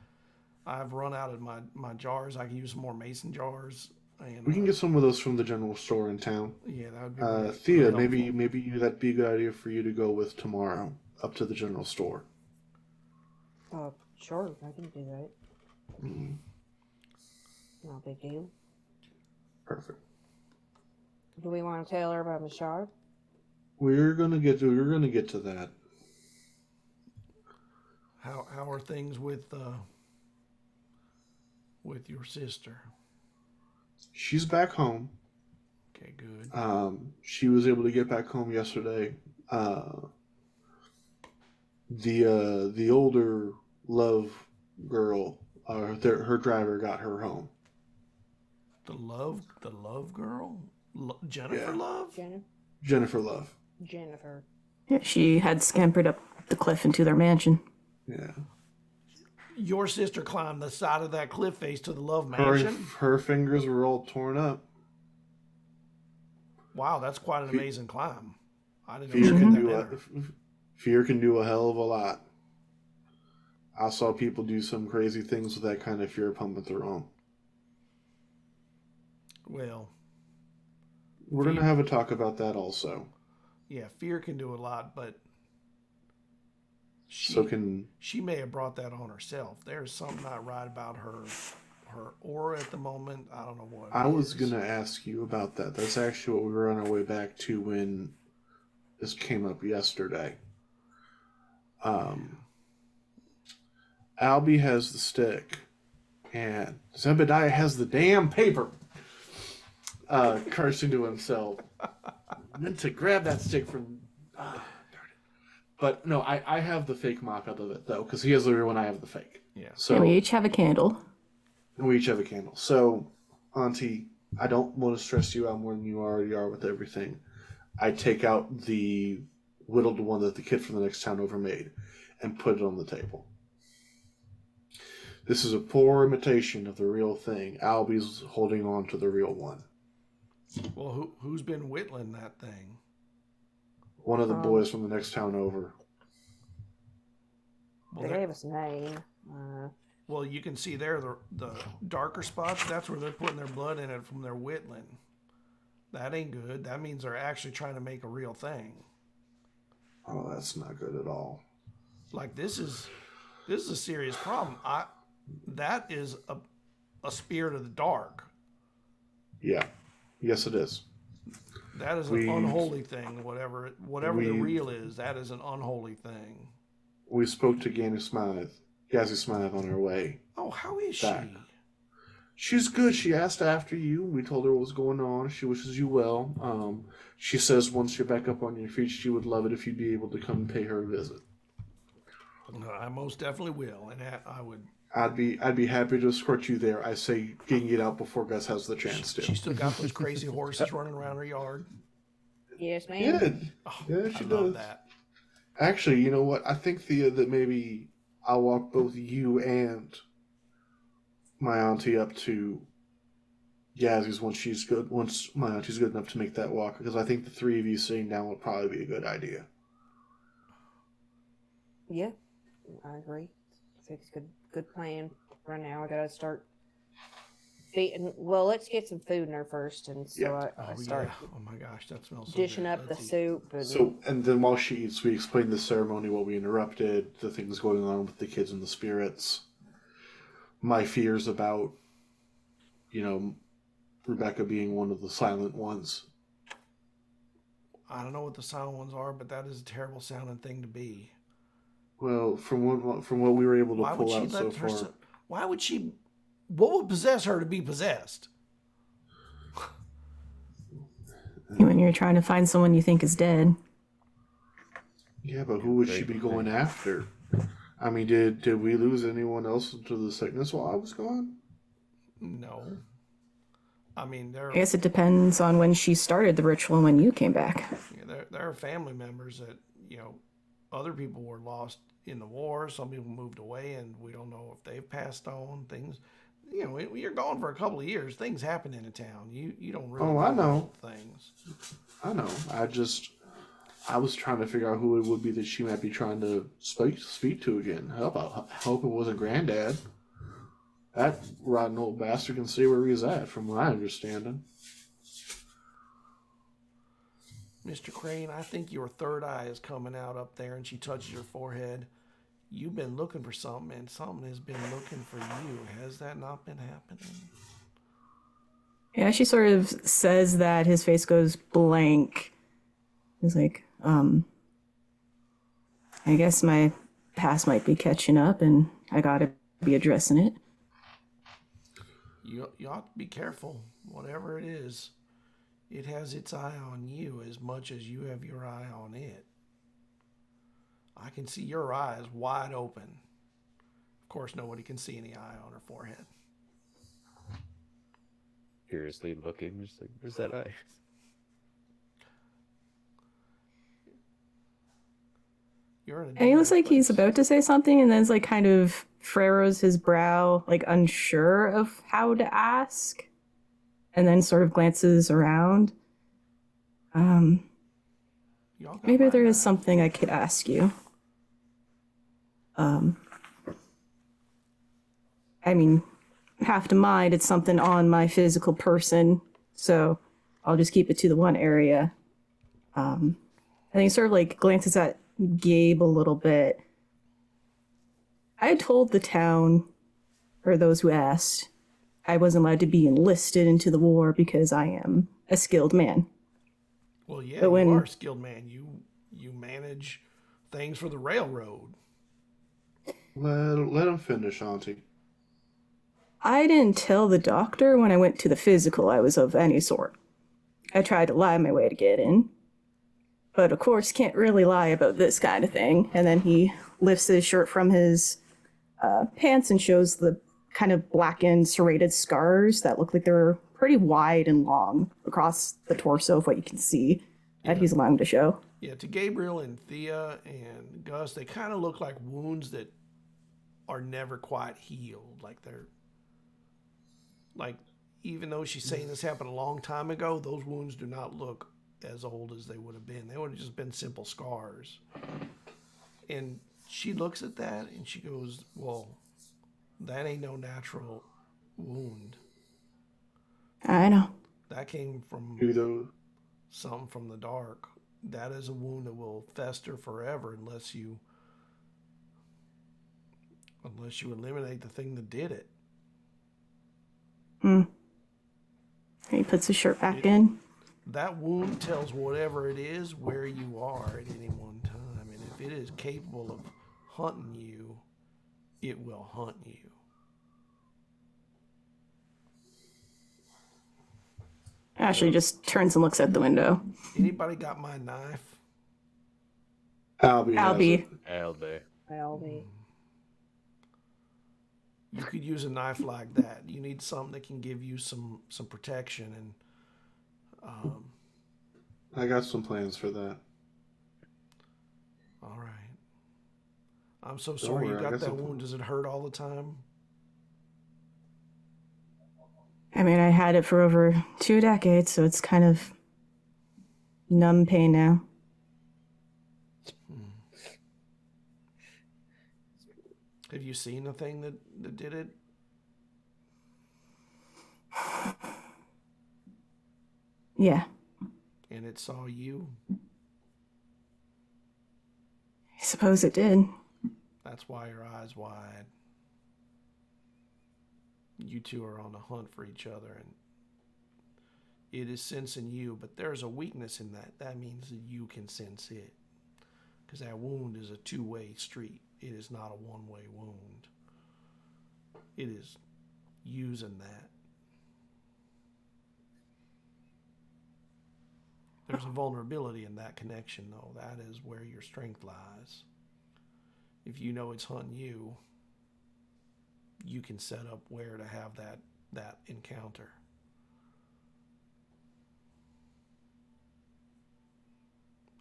I've run out of my jars. I can use some more mason jars. And, We can get some of those from the general store in town. Yeah, that would be really, Thea, really maybe that'd be a good idea for you to go with tomorrow up to the general store. Sure, I can do that. Mm-hmm. No big deal. Perfect. Do we want to tell her about the shard? We're gonna get to that. How are things with your sister? She's back home. Okay, good. She was able to get back home yesterday. The older Love girl, her driver got her home. The love girl, Jennifer Yeah. Love. Jennifer Love. Jennifer. Yeah, she had scampered up the cliff into their mansion. Yeah. Your sister climbed the side of that cliff face to the Love Mansion. Her fingers were all torn up. Wow, that's quite an amazing climb. I didn't Fear know can that do either. Fear can do a hell of a lot. I saw people do some crazy things with that kind of fear pumping through them. Well, We're going to have a talk about that also. yeah, fear can do a lot, but she may have brought that on herself. There's something not right about her aura at the moment. I don't know what. I was going to ask you about that. That's actually what we were on our way back to when this came up yesterday. Albie has the stick, and Zebediah has the damn paper. Cursing to himself. I meant to grab that stick from. Darn it. But no, I have the fake mock-up of it, though, because he has the real one, I have the fake. Yeah. So we each have a candle. We each have a candle. So, Auntie, I don't want to stress you out more than you already are with everything. I take out the whittled one that the kid from the next town over made and put it on the table. This is a poor imitation of the real thing. Albie's holding on to the real one. Well, who's been whittling that thing? One of the boys from the next town over. They gave us a name. Well, you can see there the darker spots. That's where they're putting their blood in it from their whittling. That ain't good. That means they're actually trying to make a real thing. Oh, that's not good at all. Like this is a serious problem. That is a spirit of the dark. Yeah. Yes, it is. That is an unholy thing. Whatever the real is, that is an unholy thing. We spoke to Gazzy Smythe on her way. Oh, how is back. she? She's good. She asked after you. We told her what was going on. She wishes you well. She says once you're back up on your feet, she would love it if you'd be able to come and pay her a visit. I most definitely will, and I would. I'd be happy to escort you there. I say getting it out before Gus has the chance to. She still got those crazy horses running around her yard. Yes, ma'am. Yeah, Oh, she I does. love that. Actually, you know what? I think, Thea, that maybe I'll walk both you and my auntie up to Gazzy's once my auntie's good enough to make that walk, because I think the three of you sitting down would probably be a good idea. Yeah, I agree. I think it's a good plan. Right now, I gotta start feeding. Well, let's get some food in her first, and so Yeah. I start Oh my gosh, that smells so dishing good. up the Let's eat. soup. And And then while she eats, we explain the ceremony, what we interrupted, the things going on with the kids and the spirits, my fears about, Rebecca being one of the silent ones. I don't know what the silent ones are, but that is a terrible sounding thing to be. Well, from what we were able to Why would pull she out so let her? far, Why would she? What would possess her to be possessed? When you're trying to find someone you think is dead. yeah, but who would she be going after? I mean, did we lose anyone else to the sickness while I was gone? No. I mean, I guess it depends on when she started the ritual and when you came back. there are family members that, other people were lost in the war. Some people moved away, and we don't know if they've passed on. Things, you're gone for a couple of years. Things happen in a town. You don't really. Oh, I know things. I know. I was trying to figure out who it would be that she might be trying to speak to again. I hope it wasn't Granddad. That rotten old bastard can see where he's at, from my understanding. Mr. Crane, I think your third eye is coming out up there, and she touches your forehead. You've been looking for something, and something has been looking for you. Has that not been happening? Yeah, she sort of says that. His face goes blank. He's like, I guess my past might be catching up, and I gotta be addressing it. You ought to be careful. Whatever it is, it has its eye on you as much as you have your eye on it. I can see your eyes wide open. Of course, nobody can see any eye on her forehead. Curiously looking, just like, where's that eye? And he looks like he's about to say something, and then it's like kind of furrows his brow, like unsure of how to ask, and then sort of glances around. Maybe there is something I could ask you. I mean, have to mind it's something on my physical person, so I'll just keep it to the one area. I think he sort of like glances at Gabe a little bit. I had told the town, or those who asked, I wasn't allowed to be enlisted into the war because I am a skilled man. Well, yeah, you are a skilled man. You manage things for the railroad. Let him finish, Auntie. I didn't tell the doctor when I went to the physical I was of any sort. I tried to lie my way to get in. But of course, can't really lie about this kind of thing. And then he lifts his shirt from his pants and shows the kind of blackened, serrated scars that look like they're pretty wide and long across the torso of what you can see that he's allowing to show. Yeah, to Gabriel and Thea and Gus, they kind of look like wounds that are never quite healed. Even though she's saying this happened a long time ago, those wounds do not look as old as they would have been. They would have just been simple scars. And she looks at that and she goes, well, that ain't no natural wound. I know. That came from something from the dark. That is a wound that will fester forever unless you eliminate the thing that did it. He puts his shirt back in. That wound tells whatever it is where you are at any one time. And if it is capable of hunting you, it will hunt you. Ashley just turns and looks out the window. Anybody got my knife? Albie. You could use a knife like that. You need something that can give you some protection, and I got some plans for that. All right. I'm so sorry you got that wound. Does it hurt all the time? I mean, I had it for over 2 decades, so it's kind of numb pain now. Have you seen the thing that did it? Yeah. And it saw you? I suppose it did. That's why your eyes wide. You two are on the hunt for each other, and it is sensing you, but there's a weakness in that. That means that you can sense it. Because that wound is a two-way street. it is not a one-way wound. It is using that. There's a vulnerability in that connection, though. That is where your strength lies. If you know it's hunting you, you can set up where to have that encounter.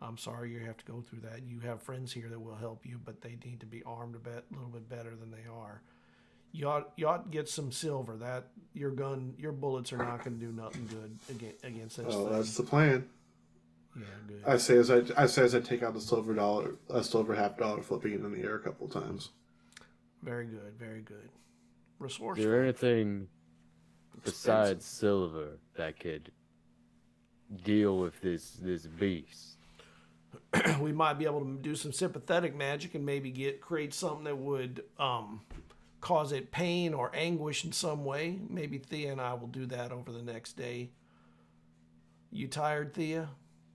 I'm sorry you have to go through that. You have friends here that will help you, but they need to be armed a little bit better than they are. You ought to get some silver. That your bullets are not going to do nothing good against this thing. That's the plan. Yeah, good. I say as I take out a silver $half, flipping it in the air a couple times. Very good, very good. Is Resourceful. there anything besides silver that could deal with this beast? We might be able to do some sympathetic magic and maybe create something that would cause it pain or anguish in some way. Maybe Thea and I will do that over the next day. You tired, Thea?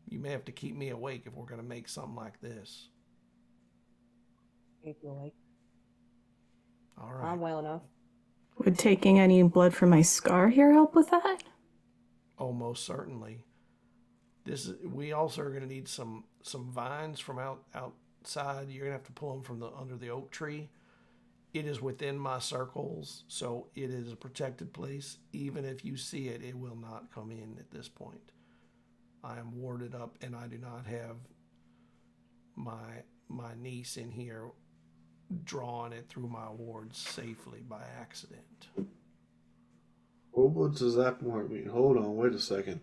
You may have to keep me awake if we're going to make something like this. Keep you awake. All right. I'm well enough. Would taking any blood from my scar here help with that? Oh, most certainly. We also are going to need some vines from outside. You're going to have to pull them from under the oak tree. It is within my circles, so it is a protected place. Even if you see it, it will not come in at this point. I am warded up, and I do not have my niece in here drawing it through my wards safely by accident. Well, what does that part mean? Hold on, wait a second.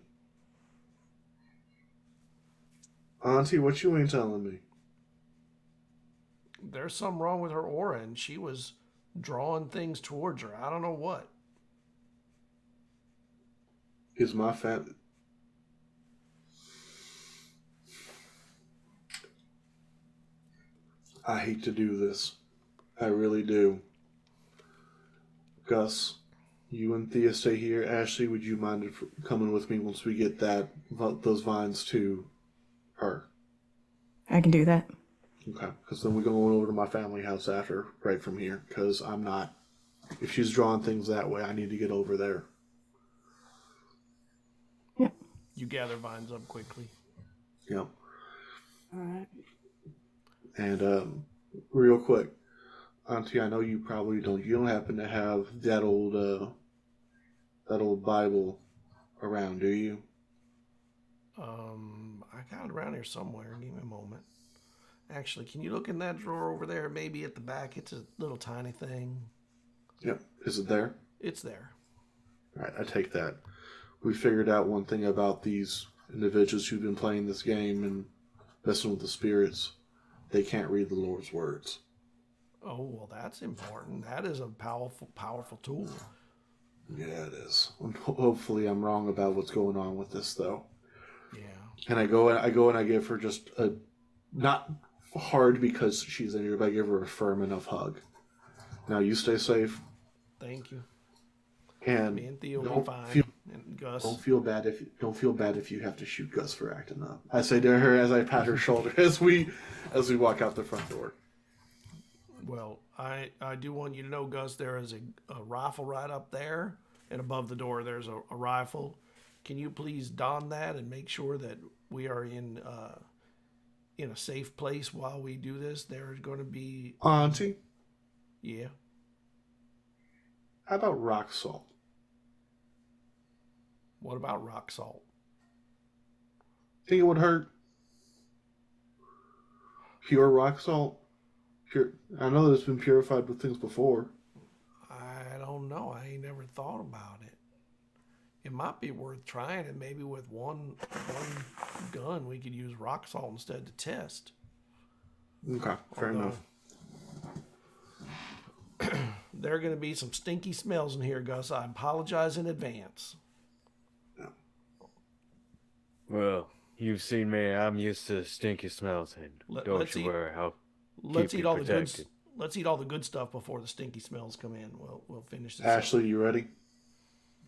Auntie, what you ain't telling me? There's something wrong with her aura, and she was drawing things towards her. I don't know what. Is my family... I hate to do this. I really do. Gus, you and Thea stay here. Ashley, would you mind coming with me once we get those vines to her? I can do that. Okay, because then we're going over to my family house after, right from here, because I'm not... If she's drawing things that way, I need to get over there. Yep. You gather vines up quickly. Yep. All right. And real quick, Auntie, I know you probably don't. You don't happen to have that old Bible around, do you? I got it around here somewhere. Give me a moment. Actually, can you look in that drawer over there? Maybe at the back. It's a little tiny thing. Yep. Is it there? It's there. All right, I take that. We figured out one thing about these individuals who've been playing this game and messing with the spirits. They can't read the Lord's words. Oh, well, that's important. That is a powerful tool. Yeah, it is. Hopefully I'm wrong about what's going on with this, though. Yeah. And I go and I give her just a, not hard because she's in here, but I give her a firm enough hug. Now you stay safe. Thank you. And Me and Theo will be fine. And Gus. Don't feel bad if you have to shoot Gus for acting up. I say to her as I pat her shoulder as we walk out the front door. Well, I do want you to know, Gus, there is a rifle right up there, and above the door there's a rifle. Can you please don that and make sure that we are in a safe place while we do this? There's going to be... Auntie? Yeah? How about rock salt? What about rock salt? Think it would hurt? Pure rock salt? Pure. I know that it's been purified with things before. I don't know. I ain't never thought about it. It might be worth trying, and maybe with one gun we could use rock salt instead to test. Okay, fair enough. There are going to be some stinky smells in here, Gus. I apologize in advance. Well, you've seen me. I'm used to stinky smells, and don't you worry. Let's eat all the good stuff before the stinky smells come in. We'll finish this. Ashley, you ready?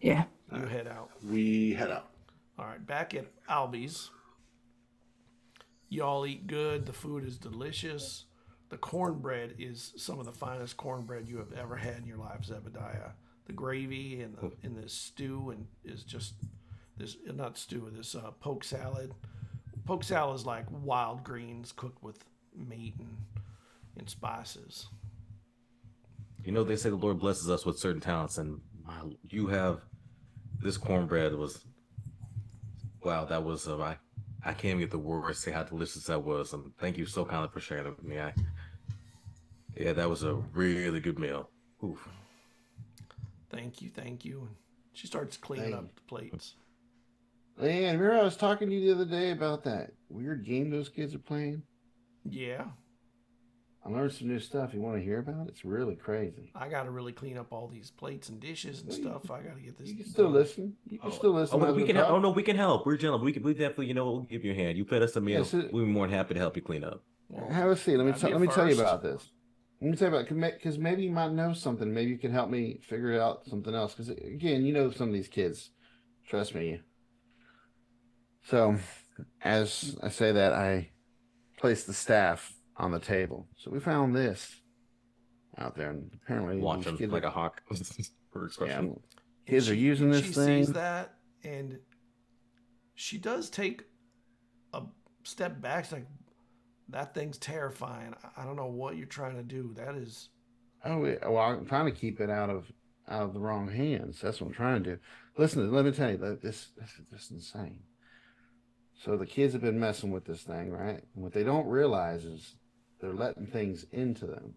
Yeah. You head out. We head out. All right, back at Albie's. Y'all eat good. The food is delicious. the cornbread is some of the finest cornbread you have ever had in your life, Zebediah. The gravy and the stew and is just this not stew, this poke salad. Poke salad is like wild greens cooked with meat and spices. You know, they say the Lord blesses us with certain talents, and you have this cornbread was wow. That was I can't even get the words to say how delicious that was. Thank you so kindly for sharing it with me. Yeah, that was a really good meal. Oof. Thank you. And she starts cleaning up the plates. Leanne, remember I was talking to you the other day about that weird game those kids are playing? Yeah. I learned some new stuff. You want to hear about it? It's really crazy. I got to really clean up all these plates and dishes and stuff. I got to get this. You can still listen. You can still listen. We can help. Oh no, we can help. We're gentlemen. We definitely, we'll give you a hand. You fed us a meal. We'll be more than happy to help you clean up. Well, have a seat. Let me tell you about this. Let me tell you about because maybe you might know something. Maybe you can help me figure out something else. Because again, you know some of these kids. Trust me. So, as I say that, I placed the staff on the table. So we found this out there, and apparently watching like a hawk. For expression. Yeah, kids are using this thing. She sees that, and she does take a step back. She's like, that thing's terrifying. I don't know what you're trying to do. That is. Oh, well, I'm trying to keep it out of the wrong hands. That's what I'm trying to do. Listen, let me tell you, this is insane. So the kids have been messing with this thing, right? And what they don't realize is they're letting things into them.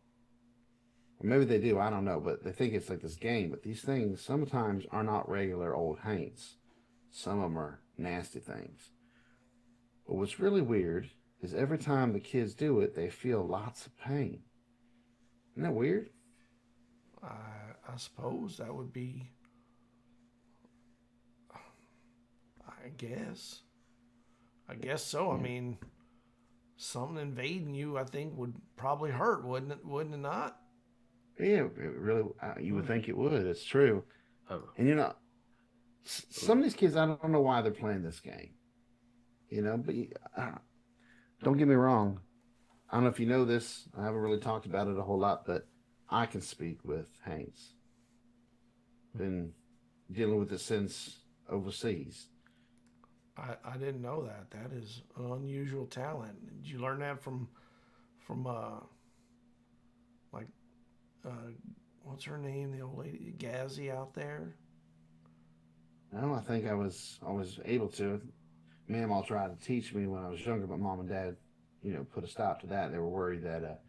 Or maybe they do, I don't know, but they think it's like this game. But these things sometimes are not regular old haints. Some of them are nasty things. But what's really weird is every time the kids do it, they feel lots of pain. Isn't that weird? I suppose that would be. I guess so. Yeah. I mean, something invading you, I think, would probably hurt, wouldn't it not? Yeah, it really. You would think it would. It's true. Oh. And some of these kids, I don't know why they're playing this game. But don't get me wrong. I don't know if you know this. I haven't really talked about it a whole lot, but I can speak with Haints. Been dealing with it since overseas. I didn't know that. That is an unusual talent. Did you learn that from what's her name? The old lady Gazzy out there? No, I think I was able to. Mamaw tried to teach me when I was younger, but Mom and Dad, put a stop to that. They were worried that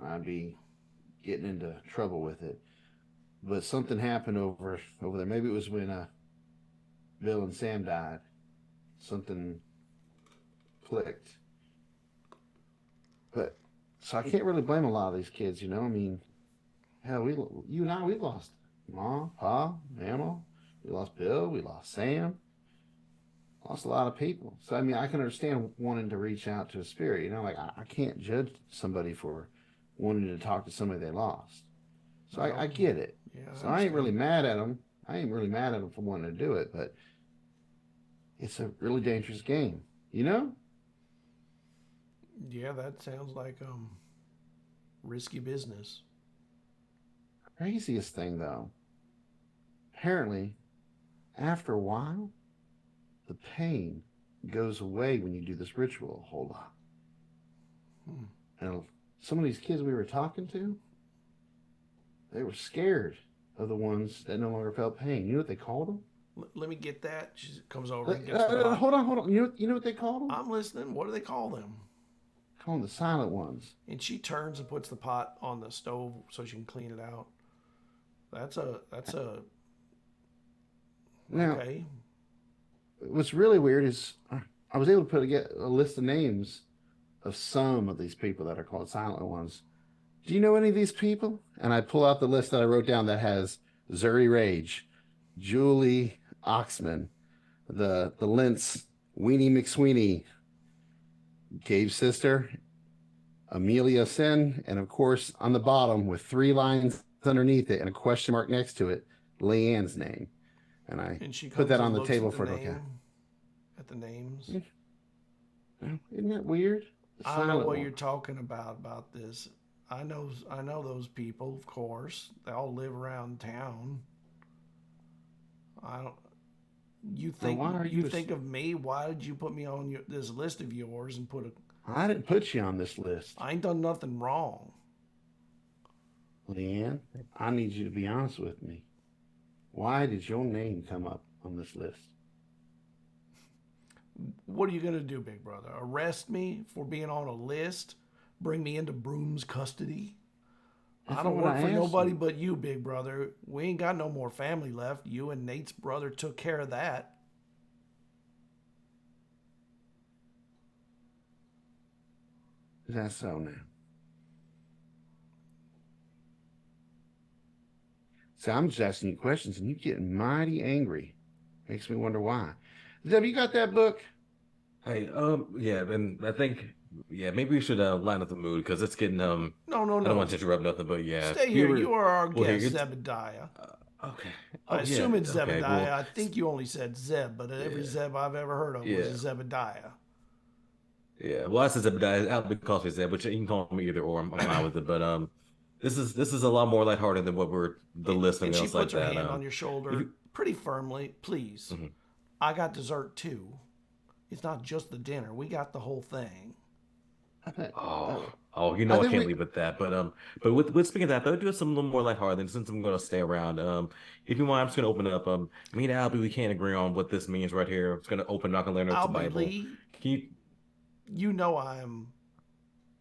I'd be getting into trouble with it. But something happened over there. Maybe it was when Bill and Sam died. Something clicked. But so I can't really blame a lot of these kids, I mean, hell, we lost Mom, Pa, Mama. We lost Bill. We lost Sam. Lost a lot of people. So, I mean, I can understand wanting to reach out to a spirit. Like, I can't judge somebody for wanting to talk to somebody they lost. So I get it. Yeah, so I ain't really mad at them. For wanting to do it, but it's a really dangerous game, Yeah, that sounds like risky business. Craziest thing, though. Apparently, after a while, the pain goes away when you do this ritual a whole lot. And some of these kids we were talking to, they were scared of the ones that no longer felt pain. You know what they called them? Let me get that. She comes over and gets the pot. Hold on. You know what they called them? I'm listening. What do they call them? Call them the silent ones. And she turns and puts the pot on the stove so she can clean it out. That's a. Now, okay. What's really weird is I was able to get a list of names of some of these people that are called silent ones. Do you know any of these people? And I pull out the list that I wrote down that has Zuri Rage, Julie Oxman, the Lintz, Weenie McSweeney, Gabe's sister, Amelia Sen, and of course on the bottom with 3 lines underneath it and a question mark next to it, Leanne's name. And she put that on the table for at the names. Isn't that weird? I know what you're talking about this. I know those people, of course. They all live around town. I don't. You think think of me? Why did you put me on this list of yours and put a? I didn't put you on this list. I ain't done nothing wrong. Leanne, I need you to be honest with me. Why did your name come up on this list? What are you gonna do, big brother? Arrest me for being on a list? Bring me into Broom's custody? I don't work for nobody but you, big brother. We ain't got no more family left. You and Nate's brother took care of that. Is that so now? So I'm just asking you questions and you getting mighty angry. Makes me wonder why. Zeb, you got that book? Hey, yeah, and I think, yeah, maybe we should lighten up the mood because it's getting No. I don't want to interrupt nothing, but yeah. Stay here. You are our guest, Zebediah. Okay. I assume it's Zebediah. Okay, well, I think you only said Zeb, but every Zeb I've ever heard of was a Zebediah. Yeah, well, I said Zebediah. Albie calls me Zeb, which you can call me either or. I'm fine with it, but this is a lot more lighthearted than what we're the list and she else puts like her that. hand on your shoulder pretty firmly. Please, I got dessert too. It's not just the dinner. We got the whole thing. You know I can't leave with that. But with speaking of that, though, do something a little more lighthearted. Since I'm going to stay around, if you want, I'm just going to open it up. Me and Albie, we can't agree on what this means right here. I'm just going to open, not going to learn the Bible. Lee, you know I'm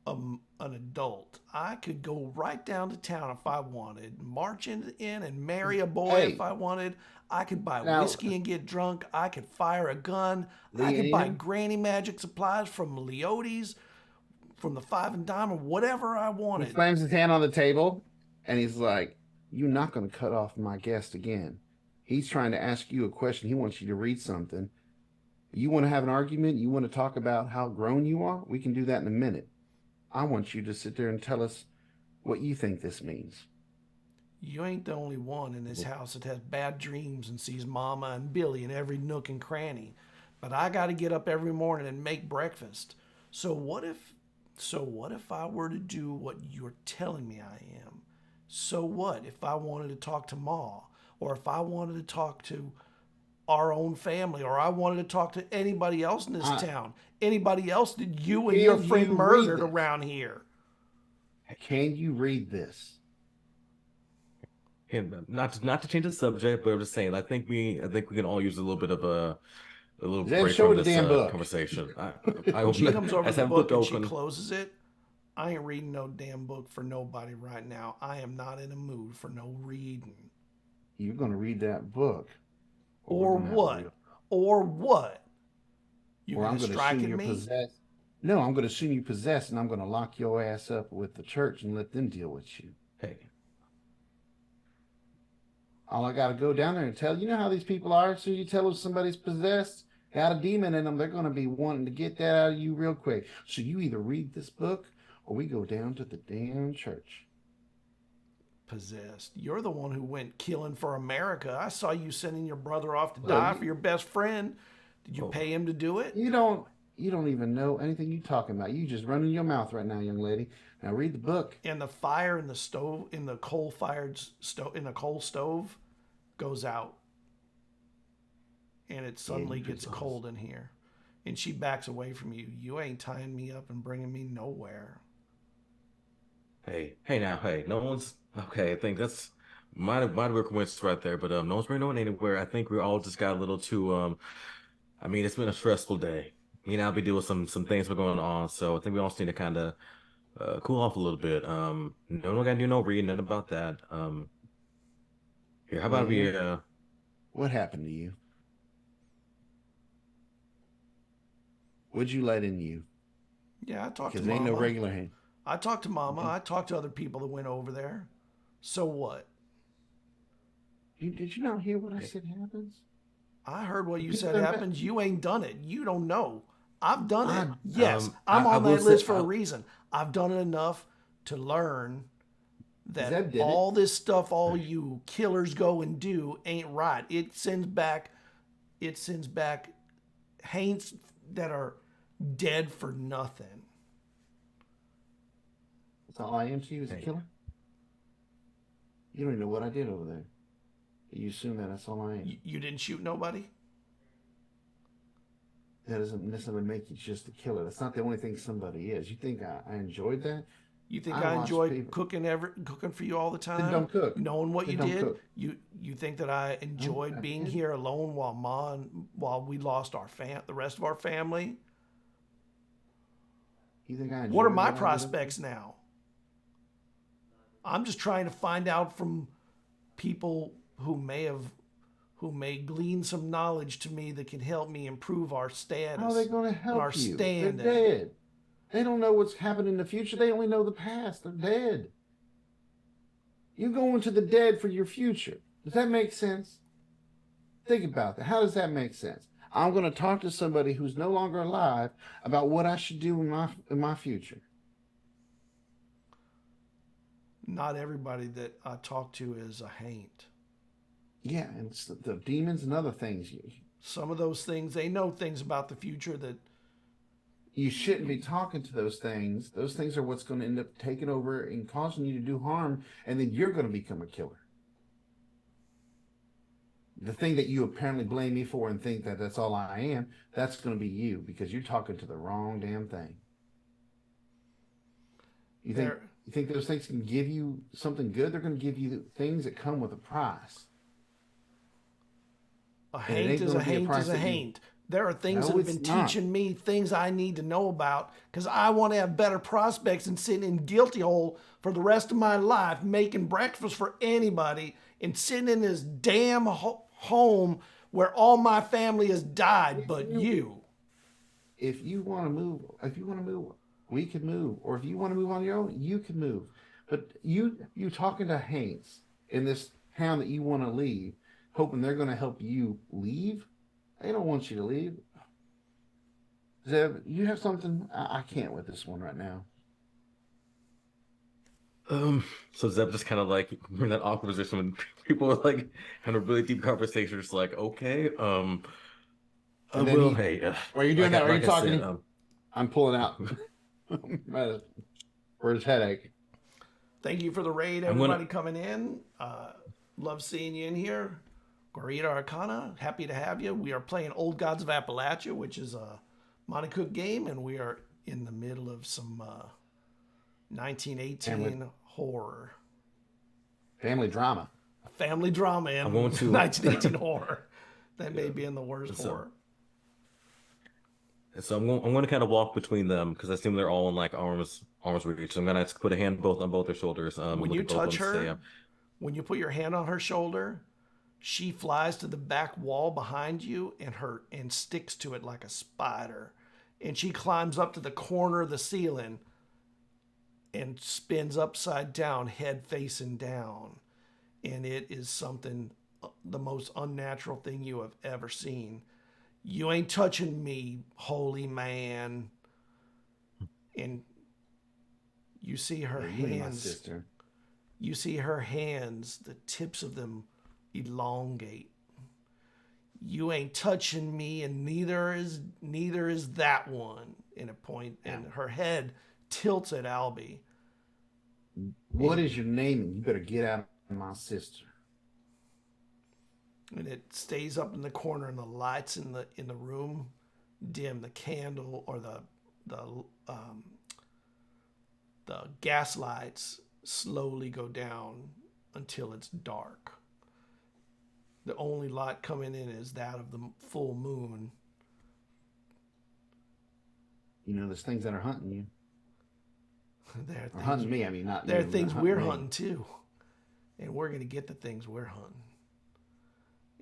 an adult. I could go right down to town if I wanted, march in and marry a boy if I wanted. I could buy whiskey and get drunk. I could fire a gun. I could buy granny magic supplies from Leotes, from the Five and Dime, or whatever I wanted. He slams his hand on the table, and he's like, "You're not going to cut off my guest again. He's trying to ask you a question. He wants you to read something. You want to have an argument? You want to talk about how grown you are? We can do that in a minute. I want you to sit there and tell us what you think this means." You ain't the only one in this house that has bad dreams and sees Mama and Billy in every nook and cranny. But I got to get up every morning and make breakfast. So what if I were to do what you're telling me I am? So what if I wanted to talk to Ma, or if I wanted to talk to our own family, or I wanted to talk to anybody else in this town, anybody else that you and your friend murdered around here? Can you read this? And not to change the subject, but I'm just saying, I think we can all use a little bit of a little break from this conversation. She comes over to the book and she closes it. I ain't reading no damn book for nobody right now. I am not in a mood for no reading. You're going to read that book. Or what? Or what? You're going to strike at me? No, I'm going to assume you possess, and I'm going to lock your ass up with the church and let them deal with you. Hey. All I got to go down there and tell you know how these people are. So you tell them somebody's possessed, got a demon in them, they're going to be wanting to get that out of you real quick. So you either read this book or we go down to the damn church. Possessed. You're the one who went killing for America. I saw you sending your brother off to die for your best friend. Did you pay him to do it? You don't even know anything you're talking about. You just running your mouth right now, young lady. Now read the book. And the fire in the stove, in the coal-fired stove, in the coal stove, goes out. And it suddenly gets cold in here. And she backs away from you. You ain't tying me up and bringing me nowhere. Hey, no one's okay. I think that's might have been a coincidence right there, but no one's bringing no one anywhere. I think we all just got a little too. I mean, it's been a stressful day. Me and I'll be dealing with some things were going on, so I think we all just need to kind of cool off a little bit. No one got to do no reading, nothing about that. Here, how about we? What happened to you? What'd you let in you? Yeah, I talked to Mama. Because ain't no regular hand. I talked to Mama. I talked to other people that went over there. So what? Did you not hear what I said happens? I heard what you said happens. You ain't done it. You don't know. I've done it. Yes, I'm on that list for a reason. I've done it enough to learn that all this stuff all you killers go and do ain't right. It sends back haints that are dead for nothing. That's all I am to you, is a Hey. killer? You don't even know what I did over there. You assume that that's all I am. You didn't shoot nobody? That doesn't necessarily make you just a killer. That's not the only thing somebody is. You think I enjoyed that? You think I I watch enjoy people- cooking for you all the time? Then don't cook. Knowing what Then you don't did? cook. You think that I enjoyed I being did. here alone while we lost the rest of our family? You think I enjoyed What are my I did? prospects now? I'm just trying to find out from people who may glean some knowledge to me that can help me improve our status. How are they going to help our you? standing. They're dead. They don't know what's happened in the future. They only know the past. They're dead. You go into the dead for your future. Does that make sense? Think about that. How does that make sense? I'm going to talk to somebody who's no longer alive about what I should do in my future. Not everybody that I talk to is a haint. Yeah, and it's the demons and other things. Some of those things, they know things about the future that You shouldn't be talking to those things. Those things are what's going to end up taking over and causing you to do harm, and then you're going to become a killer. The thing that you apparently blame me for and think that that's all I am, that's going to be you, because you're talking to the wrong damn thing. You think those things can give you something good? They're going to give you things that come with a price. a it haint ain't is a gonna be a haint price is a that you- haint. There are things No, that have it's been not. teaching me things I need to know about because I want to have better prospects than sitting in guilty hole for the rest of my life, making breakfast for anybody and sitting in this damn home where all my family has died but you. If you want to move, we can move. Or if you want to move on your own, you can move. But you talking to haints in this town that you want to leave, hoping they're going to help you leave. They don't want you to leave. Zeb, you have something? I can't with this one right now. So Zeb just kind of like we're in that awkward position when people are like having a really deep conversation, just like, okay, And then well, he- hey, While you're doing that, are you I talking? said, I'm pulling out for his headache. Thank you for the raid, I'm gonna- everybody coming in. Love seeing you in here. Gorita Arcana, happy to have you. We are playing Old Gods of Appalachia, which is a Monte Cook game, and we are in the middle of some 1918 horror. Family drama. Family drama and I'm going to- 1918 horror. That may be in the worst So- horror. so I'm going to kind of walk between them because I assume they're all in like arms reach. So I'm gonna put a hand on both their shoulders. When look you at both of touch them, say, her, when you put your hand on her shoulder, she flies to the back wall behind you and sticks to it like a spider. And she climbs up to the corner of the ceiling and spins upside down, head facing down. And it is something, the most unnatural thing you have ever seen. You ain't touching me, holy man. And you see her You ain't my hands. sister. You see her hands, the tips of them elongate. You ain't touching me, and neither is that one. In a point, and her head tilts at Albie. What is your name? And you better get out of my sister. And it stays up in the corner, and the lights in the room dim. The candle or the gas lights slowly go down until it's dark. The only light coming in is that of the full moon. You know, there's things that are hunting you. They're Or things, hunting me. I mean, not they're you, but things we're me. hunting too. And we're going to get the things we're hunting.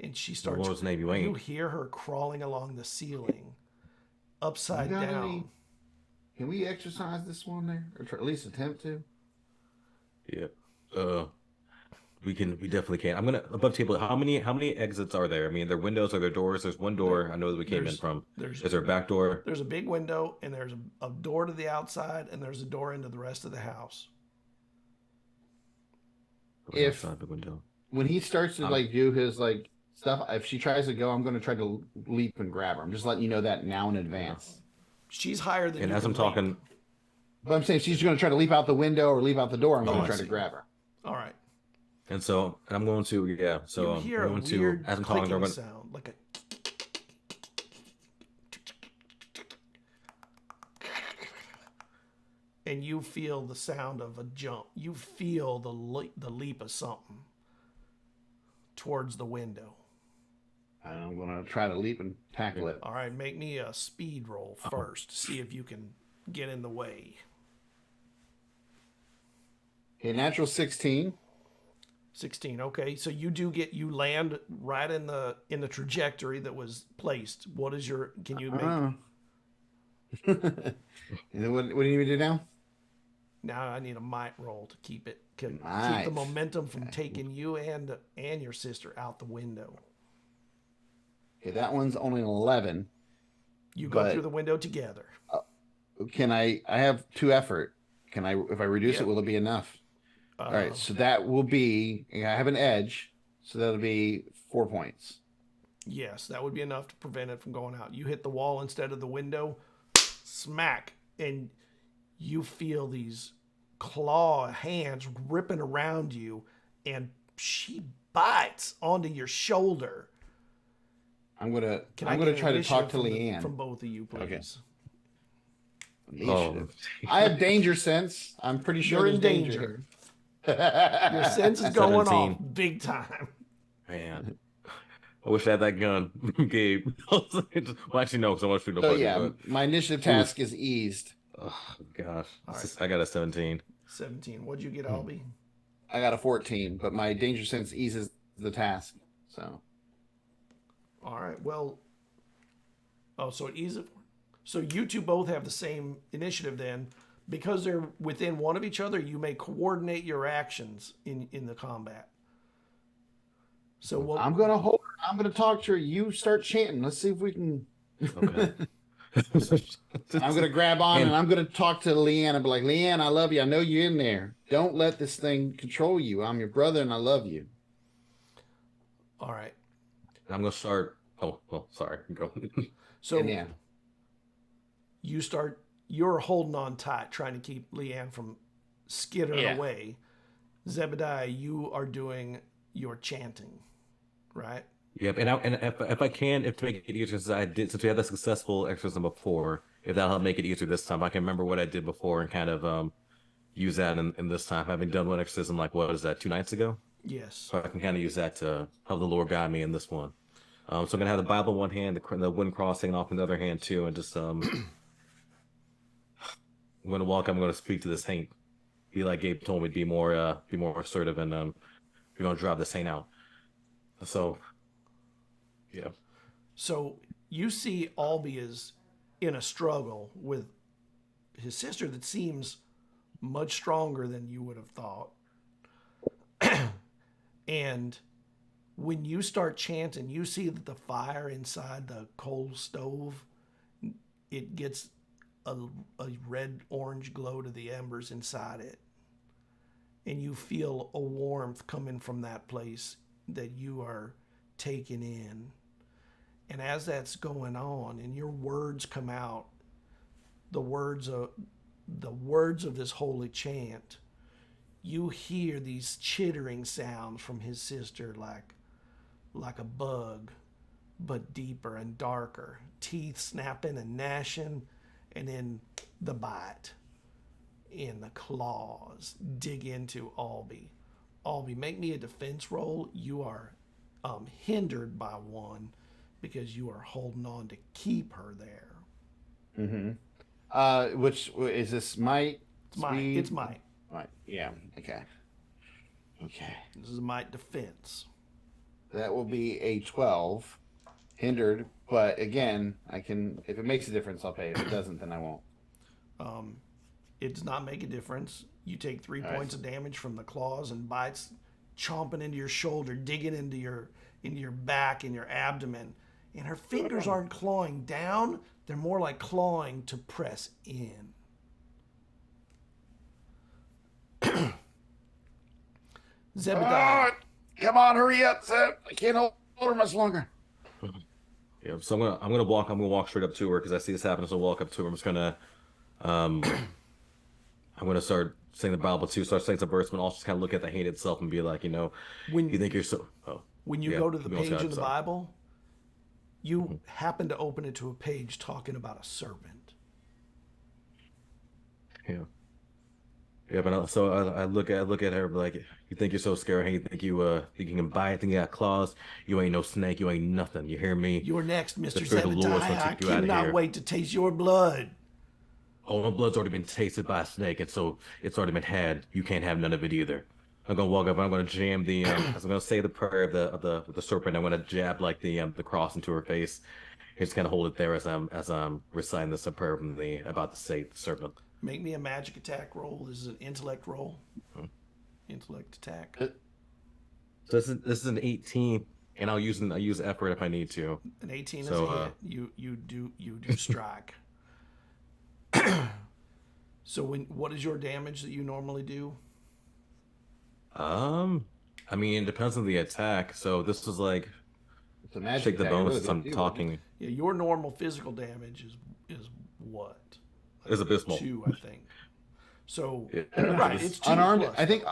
And she starts, Lord's name, you ain't. you hear her crawling along the ceiling, upside You got down. any- Can we exercise this one there, or at least attempt to? yeah, we definitely can. I'm gonna above table. How many exits are there? I mean, there are windows, are there doors? There's one door I know that we came in from. There's Is there a back door? There's a big window, and there's a door to the outside, and there's a door into the rest of the house. If- Outside the window. When he starts to like do his like stuff, if she tries to go, I'm going to try to leap and grab her. I'm just letting you know that now in advance. She's higher than And you as can I'm talking, leap. But I'm saying she's going to try to leap out the window or leap out the door. I'm going Oh, to try I to see. grab her. All right. And so I'm going to, yeah. So You hear I'm a going to, weird as I'm talking, clicking I'm going sound, like a. And you feel the sound of a jump. You feel the leap of something towards the window. And I'm going to try to leap and tackle it. All right, make me a speed roll first. See if you can get in the way. A natural 16. 16. Okay, so you land right in the trajectory that was placed. What is your? Can you make? And then what do you need me to do now? Now I need a might roll to keep the Might. momentum from taking you and your sister out the window. Okay, that one's only an 11. You go But- through the window together. Can I have 2 effort. Can I, if I reduce Yeah. it, will it be enough? All right, so that will be, I have an edge, so that'll be 4 points. Yes, that would be enough to prevent it from going out. You hit the wall instead of the window, smack, and you feel these claw hands ripping around you, and she bites onto your shoulder. I'm gonna Can I I'm get gonna an try to talk initiative to Leanne. from both of you, please? Okay. Oh. Initiative. I have danger sense. I'm pretty sure You're in there's danger. here. Your sense is going 17. off big time. Man, I wish I had that gun, Gabe. Well, actually, no, because I want to shoot So nobody. yeah, But, my initiative task is eased. oh gosh, All right. I got a 17. 17. What'd you get, Albie? I got a 14, but my danger sense eases the task. So All right. Well, so it eases. So you two both have the same initiative then. Because they're within one of each other, you may coordinate your actions in the combat. So what? I'm gonna hold her. I'm gonna talk to her. You start chanting. Let's see if we can. Okay. I'm gonna grab on and I'm gonna talk to Leanne and be like, Leanne, I love you. I know you're in there. Don't let this thing control you. I'm your brother and I love you. All right. I'm gonna start. Oh, well, sorry. Go. So And yeah. you're holding on tight, trying to keep Leanne from skittering Yeah. away. Zebediah, you are doing your chanting, right? Yep, and if I can, if to make it easier, since we had that successful exorcism before, if that'll help make it easier this time, I can remember what I did before and kind of use that in this time, having done one exorcism like what is that 2 nights ago? Yes. So I can kind of use that to help the Lord guide me in this one. So I'm gonna have the Bible in one hand, the wooden cross hanging off in the other hand too, and just I'm gonna walk. I'm gonna speak to this saint. Be like Gabe told me, be more assertive, and we're gonna drive the saint out. So, yeah. So you see Albie is in a struggle with his sister that seems much stronger than you would have thought. And when you start chanting, you see that the fire inside the coal stove, it gets a red-orange glow to the embers inside it. And you feel a warmth coming from that place that you are taking in. And as that's going on and your words come out, the words of this holy chant, you hear these chittering sounds from his sister like a bug, but deeper and darker. Teeth snapping and gnashing, and then the bite and the claws dig into Albie. Albie, make me a defense roll. You are hindered by 1 because you are holding on to keep her there. Mm-hmm. Which is this might? Speed? It's might. Might. Yeah. Okay. Okay. This is a might defense. That will be a 12. Hindered, but again, I can. If it makes a difference, I'll pay. If it doesn't, then I won't. It does not make a difference. You take 3 All points right. of damage from the claws and bites, chomping into your shoulder, digging into your back and your abdomen. And her fingers aren't clawing down; they're more like clawing to press in. Zebediah. Come on, hurry up, Zeb. I can't hold her much longer. Yeah, so I'm gonna walk straight up to her because I see this happen. So I'll walk up to her. I'm just gonna I'm gonna start saying the Bible too. Start saying some verse, but also just kind of look at the hate itself and be like, When you think you're so. Oh, when you yeah, go to the you almost page got in the some. Bible, you happen to open it to a page talking about a serpent. Yeah. Yeah, but I look at her like, you think you're so scared? Hey, you think you can buy it? Think you got claws? You ain't no snake. You ain't nothing. You hear me? You're next, The Mr. spirit of the Lord's Zebediah. gonna I take you out of cannot here. wait to taste your blood. Oh, my blood's already been tasted by a snake, and so it's already been had. You can't have none of it either. I'm gonna walk up. I'm gonna jam the. I'm gonna say the prayer of the serpent. I'm gonna jab like the cross into her face. Just kind of hold it there as I'm reciting this prayer from the about to say the serpent. Make me a magic attack roll. This is an intellect roll. Intellect attack. So this is an 18, and I'll use effort if I need to. An 18 So, is a hit. You do strike. So what is your damage that you normally do? I mean, it depends on the attack. So this was like It's a magic shake the attack, bones really as I'm good deal. talking. Yeah, your normal physical damage is what? Is abysmal. 2, I think. So Yeah. right, it's 2 Unarmed, plus. I think.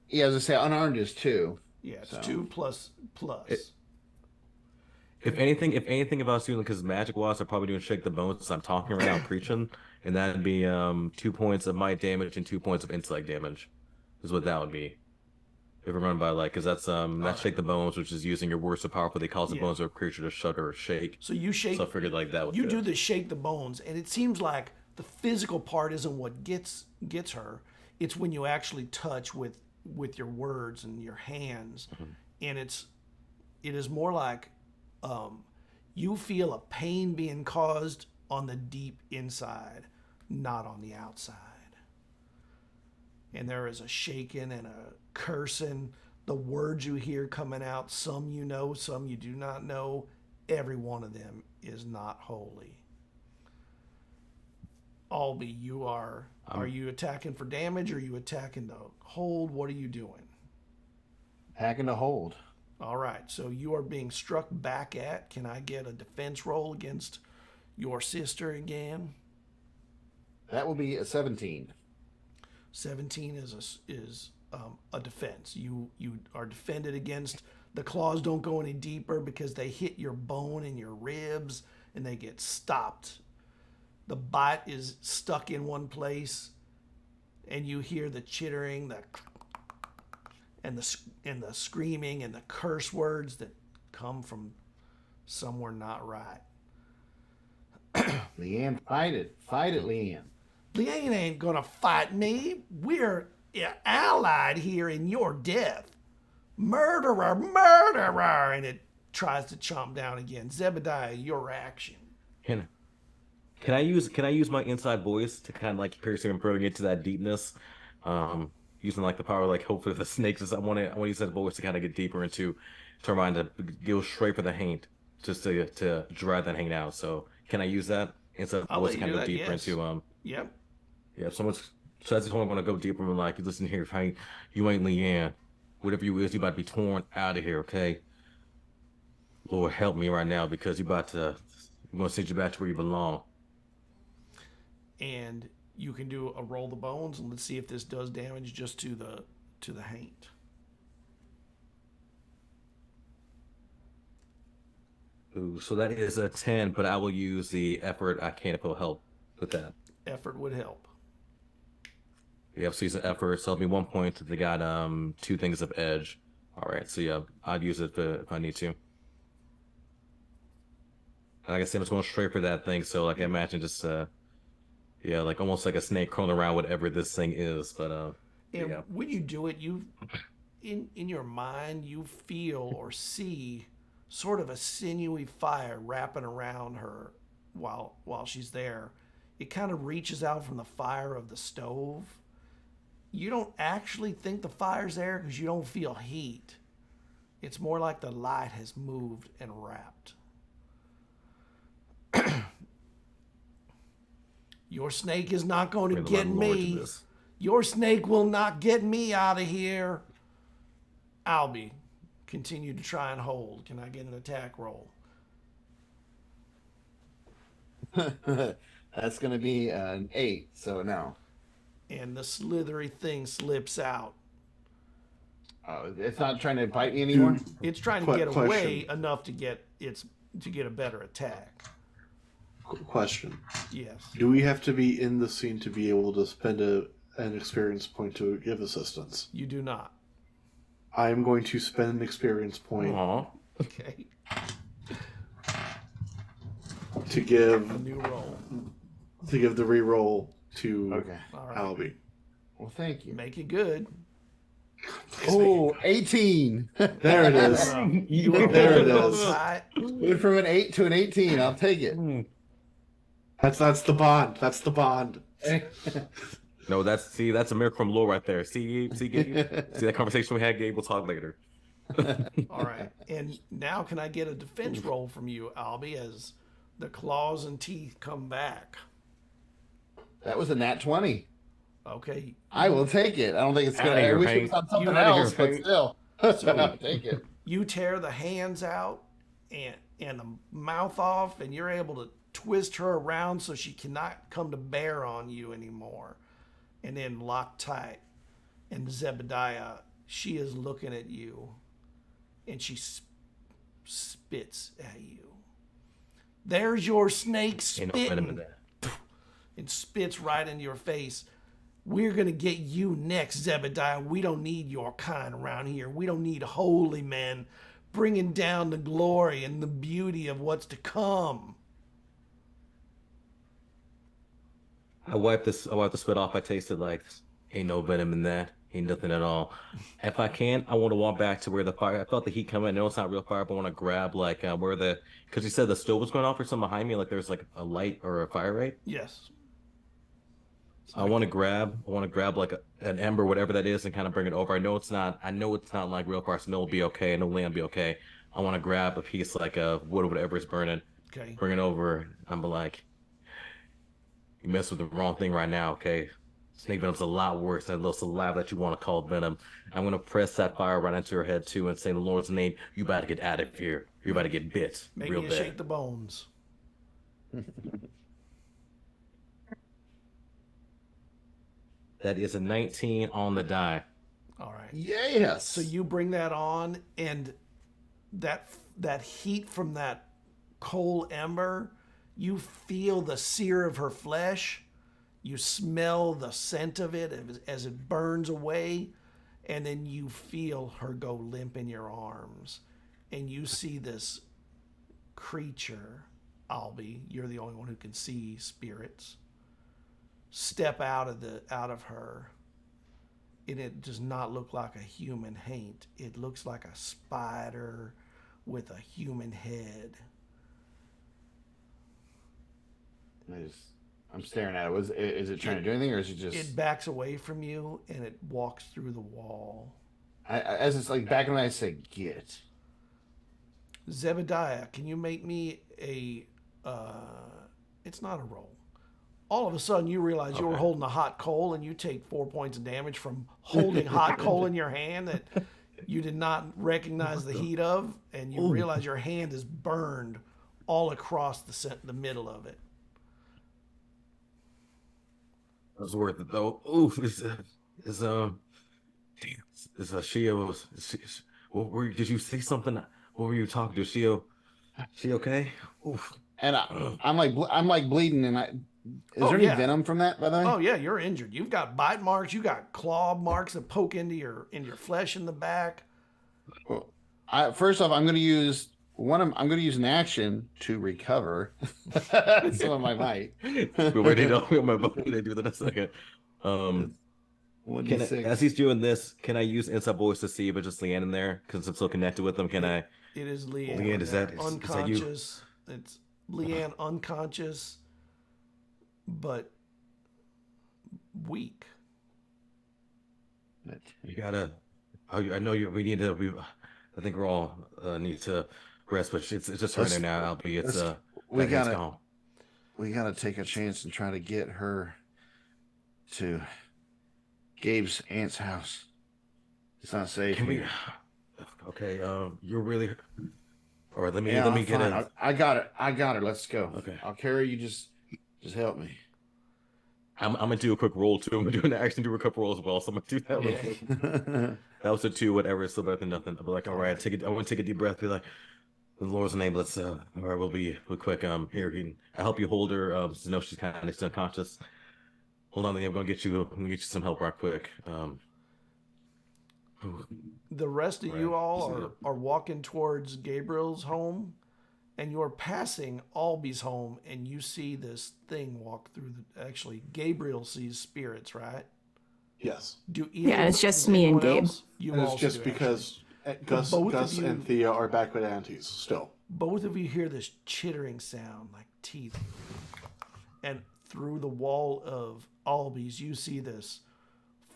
Yeah, as I say, unarmed is 2. Yeah, it's So. 2 plus. If anything, if I was doing because magic wise, I'm probably doing shake the bones as I'm talking right now, preaching, and that'd be 2 points of might damage and 2 points of intellect damage, is what that would be. If we're running by because that's shake the bones, which is using your words so powerful they cause the Yeah. bones of a creature to shudder or shake. So you shake. So I figured that would you fit. do the shake the bones, and it seems like the physical part isn't what gets her. It's when you actually touch with your words and your hands, and it is more like you feel a pain being caused on the deep inside, not on the outside. And there is a shaking and a cursing. The words you hear coming out, some you know, some you do not know. Every one of them is not holy. Albie, you are you attacking for damage or are you attacking to hold? What are you doing? Hacking to hold. All right, so you are being struck back at. Can I get a defense roll against your sister again? That will be a 17. 17 is a defense. You are defended against. The claws don't go any deeper because they hit your bone and your ribs and they get stopped. The bite is stuck in one place, and you hear the chittering, and the screaming and the curse words that come from somewhere not right. Leanne, fight it, Leanne. Leanne ain't gonna fight me. We're allied here in your death. Murderer, murderer! And it tries to chomp down again. Zebediah, your action. Can I use my inside voice to kind of like piercing and probing into that deepness? Using like the power like hopefully the snakes. I want to use that voice to kind of get deeper into to remind to go straight for the haint, just to drive that haint out. So can I use that inside I'll voice let to you kind of do go that, deeper yes. into Yep. yeah. So that's the I'm gonna go deeper and like listen here, Hank, you ain't Leanne. Whatever you is, you about to be torn out of here, okay? Lord help me right now because I'm gonna send you back to where you belong. And you can do a roll the bones, and let's see if this does damage just to the haint. Ooh, so that is a 10, but I will use the effort. I can if it'll help with that. Effort would help. Yeah, so use an effort. So it'll be 1 point. They got 2 things of edge. All right, so yeah, I'd use it if I need to. Like I said, I'm just going straight for that thing. So like I imagine just yeah, like almost like a snake crawling around whatever this thing is. But And yeah. when you do it, you in your mind you feel or see sort of a sinewy fire wrapping around her while she's there. It kind of reaches out from the fire of the stove. You don't actually think the fire's there because you don't feel heat. It's more like the light has moved and wrapped. Your snake is not going to get me. Your snake will not get me out of here. Albie, continue to try and hold. Can I get an attack roll? That's going to be an 8, so no. and the slithery thing slips out. Oh, it's not trying to bite me anymore. It's trying to get away enough to get a better attack. Question. Yes. Do we have to be in the scene to be able to spend an experience point to give assistance? You do not. I am going to spend an experience point. Aww. Okay. To give A new roll. To give the re-roll to Okay. All right. Albie. Well, thank you. Make it good. Oh, 18. There it is. There it is. Went from an 8 to an 18. I'll take it. That's the bond. That's the bond. No, that's a miracle from lore right there. See, Gabe? See that conversation we had, Gabe? We'll talk later. All right. And now can I get a defense roll from you, Albie, as the claws and teeth come back? That was a nat 20. Okay. I will take it. I don't think it's Outta good. I here, wish it Hank. was on something You outta here, else, but Hank. still. I'll take it. You tear the hands out and the mouth off, and you're able to twist her around so she cannot come to bear on you anymore. And then lock tight. And Zebediah, she is looking at you, and she spits at you. There's your snake Ain't no venom in spitting. that. And spits right into your face. We're going to get you next, Zebediah. We don't need your kind around here. We don't need holy men bringing down the glory and the beauty of what's to come. I wiped the spit off. I tasted like ain't no venom in that. Ain't nothing at all. If I can, I want to walk back to where the fire. I felt the heat coming. I know it's not real fire, but I want to grab like where because you said the stove was going off or something behind me. Like there's like a light or a fire, right? Yes. I want to grab like an ember, whatever that is, and kind of bring it over. I know it's not like real fire, so it'll be okay. I know land will be okay. I want to grab a piece like of wood or whatever is burning. Okay. Bring it over. I'm like, you mess with the wrong thing right now, okay? Snake venom's a lot worse than a little saliva that you want to call venom. I'm gonna press that fire right into her head too and say in the Lord's name, you about to get out of here. You're about to get bit Make real me bad. shake the bones. That is a 19 on the die. All right. Yes. So you bring that on, and that heat from that coal ember, you feel the sear of her flesh. You smell the scent of it as it burns away, and then you feel her go limp in your arms, and you see this creature, Albie, you're the only one who can see spirits, step out of her. And it does not look like a human haint. It looks like a spider with a human head. I'm staring at it. Is it trying to do anything, or is it just? It backs away from you and it walks through the wall. As it's like backing away, I say, "Get." Zebediah, can you make me a? It's not a roll. All of a sudden, you realize you were holding a hot coal, and you take 4 points of damage from holding hot coal in your hand that you did not recognize the heat of, and you realize your hand is burned all across the middle of it. It was worth it though. Oof, did you say something? What were you talking to? She okay? Oof. And I'm like bleeding, and is there any venom from that, by the way? Oh yeah, you're injured. You've got bite marks. You got claw marks that poke into your flesh in the back. Well, first off, I'm going to use an action to recover some of my might. Where they don't they do that in a second. As he's doing this, can I use inside voice to see if it's just Leanne in there? Because I'm still connected with them. Can I? It is Leanne. Leanne, is that unconscious? It's Leanne unconscious, but weak. You gotta. I know you. We need to. I think we all need to rest, but it's just her now. Albeit it's we gotta take a chance and try to get her to Gabe's aunt's house. It's not safe. Can we? Okay. You're really. All right. Let me get it. I got her. Let's go. Okay. I'll carry you. Just help me. I'm gonna do a quick roll too. I'm gonna do an action, do a quick roll as well. So I'm gonna do that. Okay. That was a 2, whatever. It's still better than nothing. I'll be like, all right, I want to take a deep breath. Be like, in the Lord's name, let's. All right, we'll be quick. Here, I help you hold her. No, she's kind of still unconscious. Hold on, I'm gonna get you some help right quick. The rest of you all are walking towards Gabriel's home, and you're passing Alby's home, and you see this thing walk through actually, Gabriel sees spirits, right? Yes. Yeah, it's just me and Gabe. And it's just because Gus and Thea are back with aunties still. Both of you hear this chittering sound like teeth. And through the wall of Alby's, you see this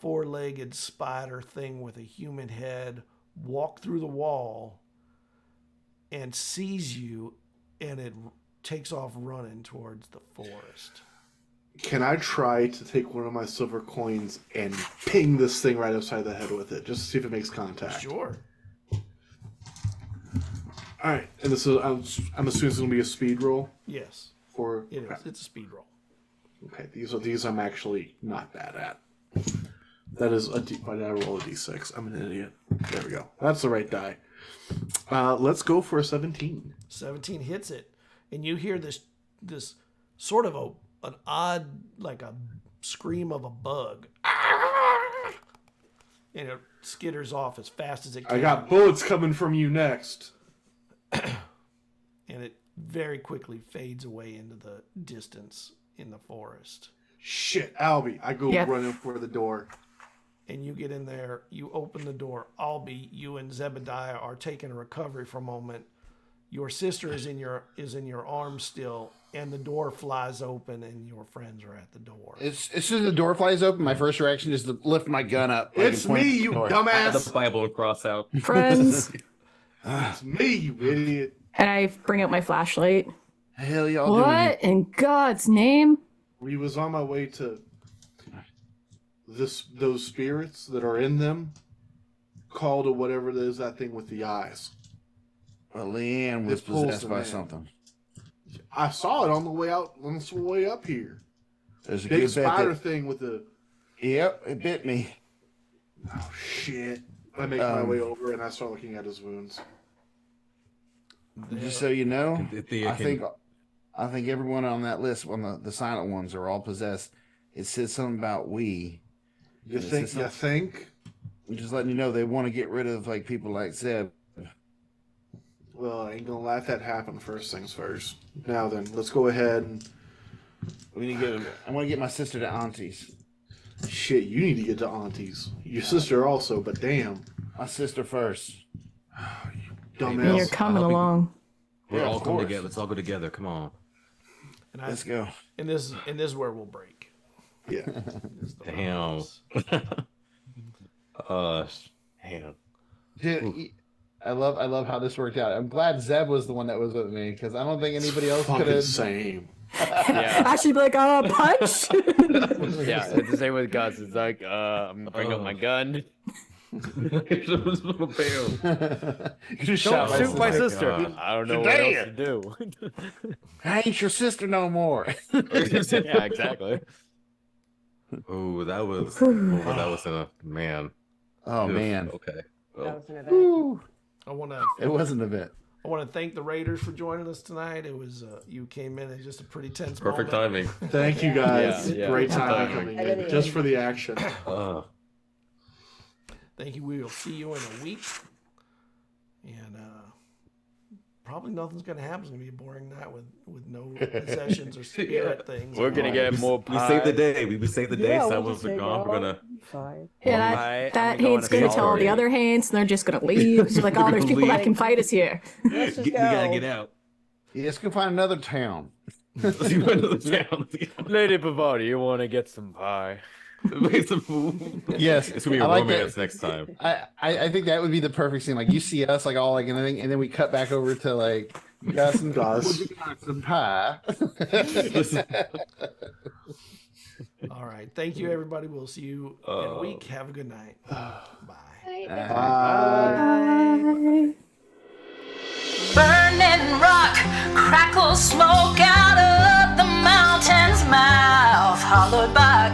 4-legged spider thing with a human head walk through the wall and sees you, and it takes off running towards the forest. Can I try to take one of my silver coins and ping this thing right upside the head with it, just to see if it makes contact? Sure. All right, and this is I'm assuming it's gonna be a speed roll. Yes. For it is. It's a speed roll. Okay, these I'm actually not bad at. That is why did I roll a d6? I'm an idiot. There we go. That's the right die. Let's go for a 17. 17 hits it, and you hear this sort of an odd, like a scream of a bug, and it skitters off as fast as it can. I got bullets coming from you next. And it very quickly fades away into the distance in the forest. Shit, Albie. I go running for the door. And you get in there, you open the door. Albie, you and Zebediah are taking a recovery for a moment. Your sister is in your arms still, and the door flies open, and your friends are at the door. As soon as the door flies open, my first reaction is to lift my gun up. It's me, you dumbass. The Bible and cross out. Friends. It's me, you idiot. And I bring out my flashlight. Hell y'all doing? What in God's name? We was on my way to those spirits that are in them, called or whatever it is, that thing with the eyes. Well, Leanne was possessed by something. I saw it on the way out, on the way up here. There's a big good spider thing with the. Yep, it bit me. Oh shit! I make my way over and I start looking at his wounds. Just so you know, I think everyone on that list, on the silent ones, are all possessed. It says something about we. You think? I'm just letting you know they want to get rid of like people like Zeb. Well, I ain't gonna let that happen. First things first. Now then, let's go ahead and. We need to get. I want to get my sister to Auntie's. Shit, you need to get to Auntie's. Your sister also, but damn. My sister first. Dumbass. And you're coming along. We're all coming together. Let's all go together. Come on. Let's go. And this is where we'll break. Yeah. Damn. Damn. Dude, I love how this worked out. I'm glad Zeb was the one that was with me because I don't think anybody else could have. Same. Yeah. Actually, be like, punch. Yeah, it's the same with Gus. It's like, I'm gonna bring up my gun. You just Don't shot shoot my sister. God. I don't know what else to do. I ain't your sister no more. Yeah, exactly. Oh, that was a man. Oh man. Okay. That Well, was an event. It was an event. I want to thank the Raiders for joining us tonight. It was you came in at just a pretty tense perfect moment. timing. Thank you guys. Yeah, Great yeah. time coming in. Just for the action. Thank you. We will see you in a week. And probably nothing's going to happen. It's going to be a boring night with no possessions or spirit things. We're gonna get more We pie. saved the day. We saved the day. Yeah, we'll Someone's just take gone. We're all gonna. Fine. Yeah, Pie, that I'm going hand's to gonna tell all the Sorority. other hands, and they're just gonna leave. It's like, oh, there's people that can fight us here. Let's just We go. gotta get out. Let's go find another town. Let's go to the town. Lady Bavard, you want to get some pie? Make some food. Yes, It's gonna be a I like romance that. next time. I think that would be the perfect scene. Like you see us like all like anything, and then we cut back over to like Gus and Gus. Would you like some pie. All right. Thank you, everybody. We'll see you in a week. Have a good night. Bye. Bye. Burning rock, crackle smoke out of the mountain's mouth, hollowed by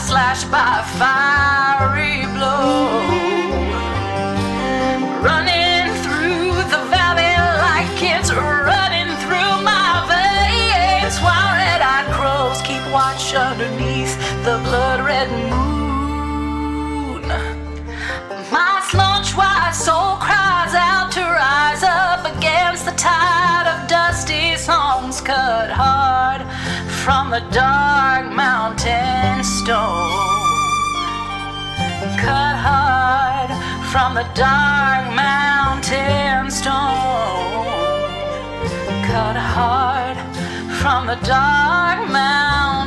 slashed by a fiery blow. Running through the valley like it's running through my veins, while red-eyed crows keep watch underneath the blood-red moon. My slunch white soul cries out to rise up against the tide of dusty songs cut hard from the dark mountain stone. Cut hard from the dark mountain stone. Cut hard from the dark mountain.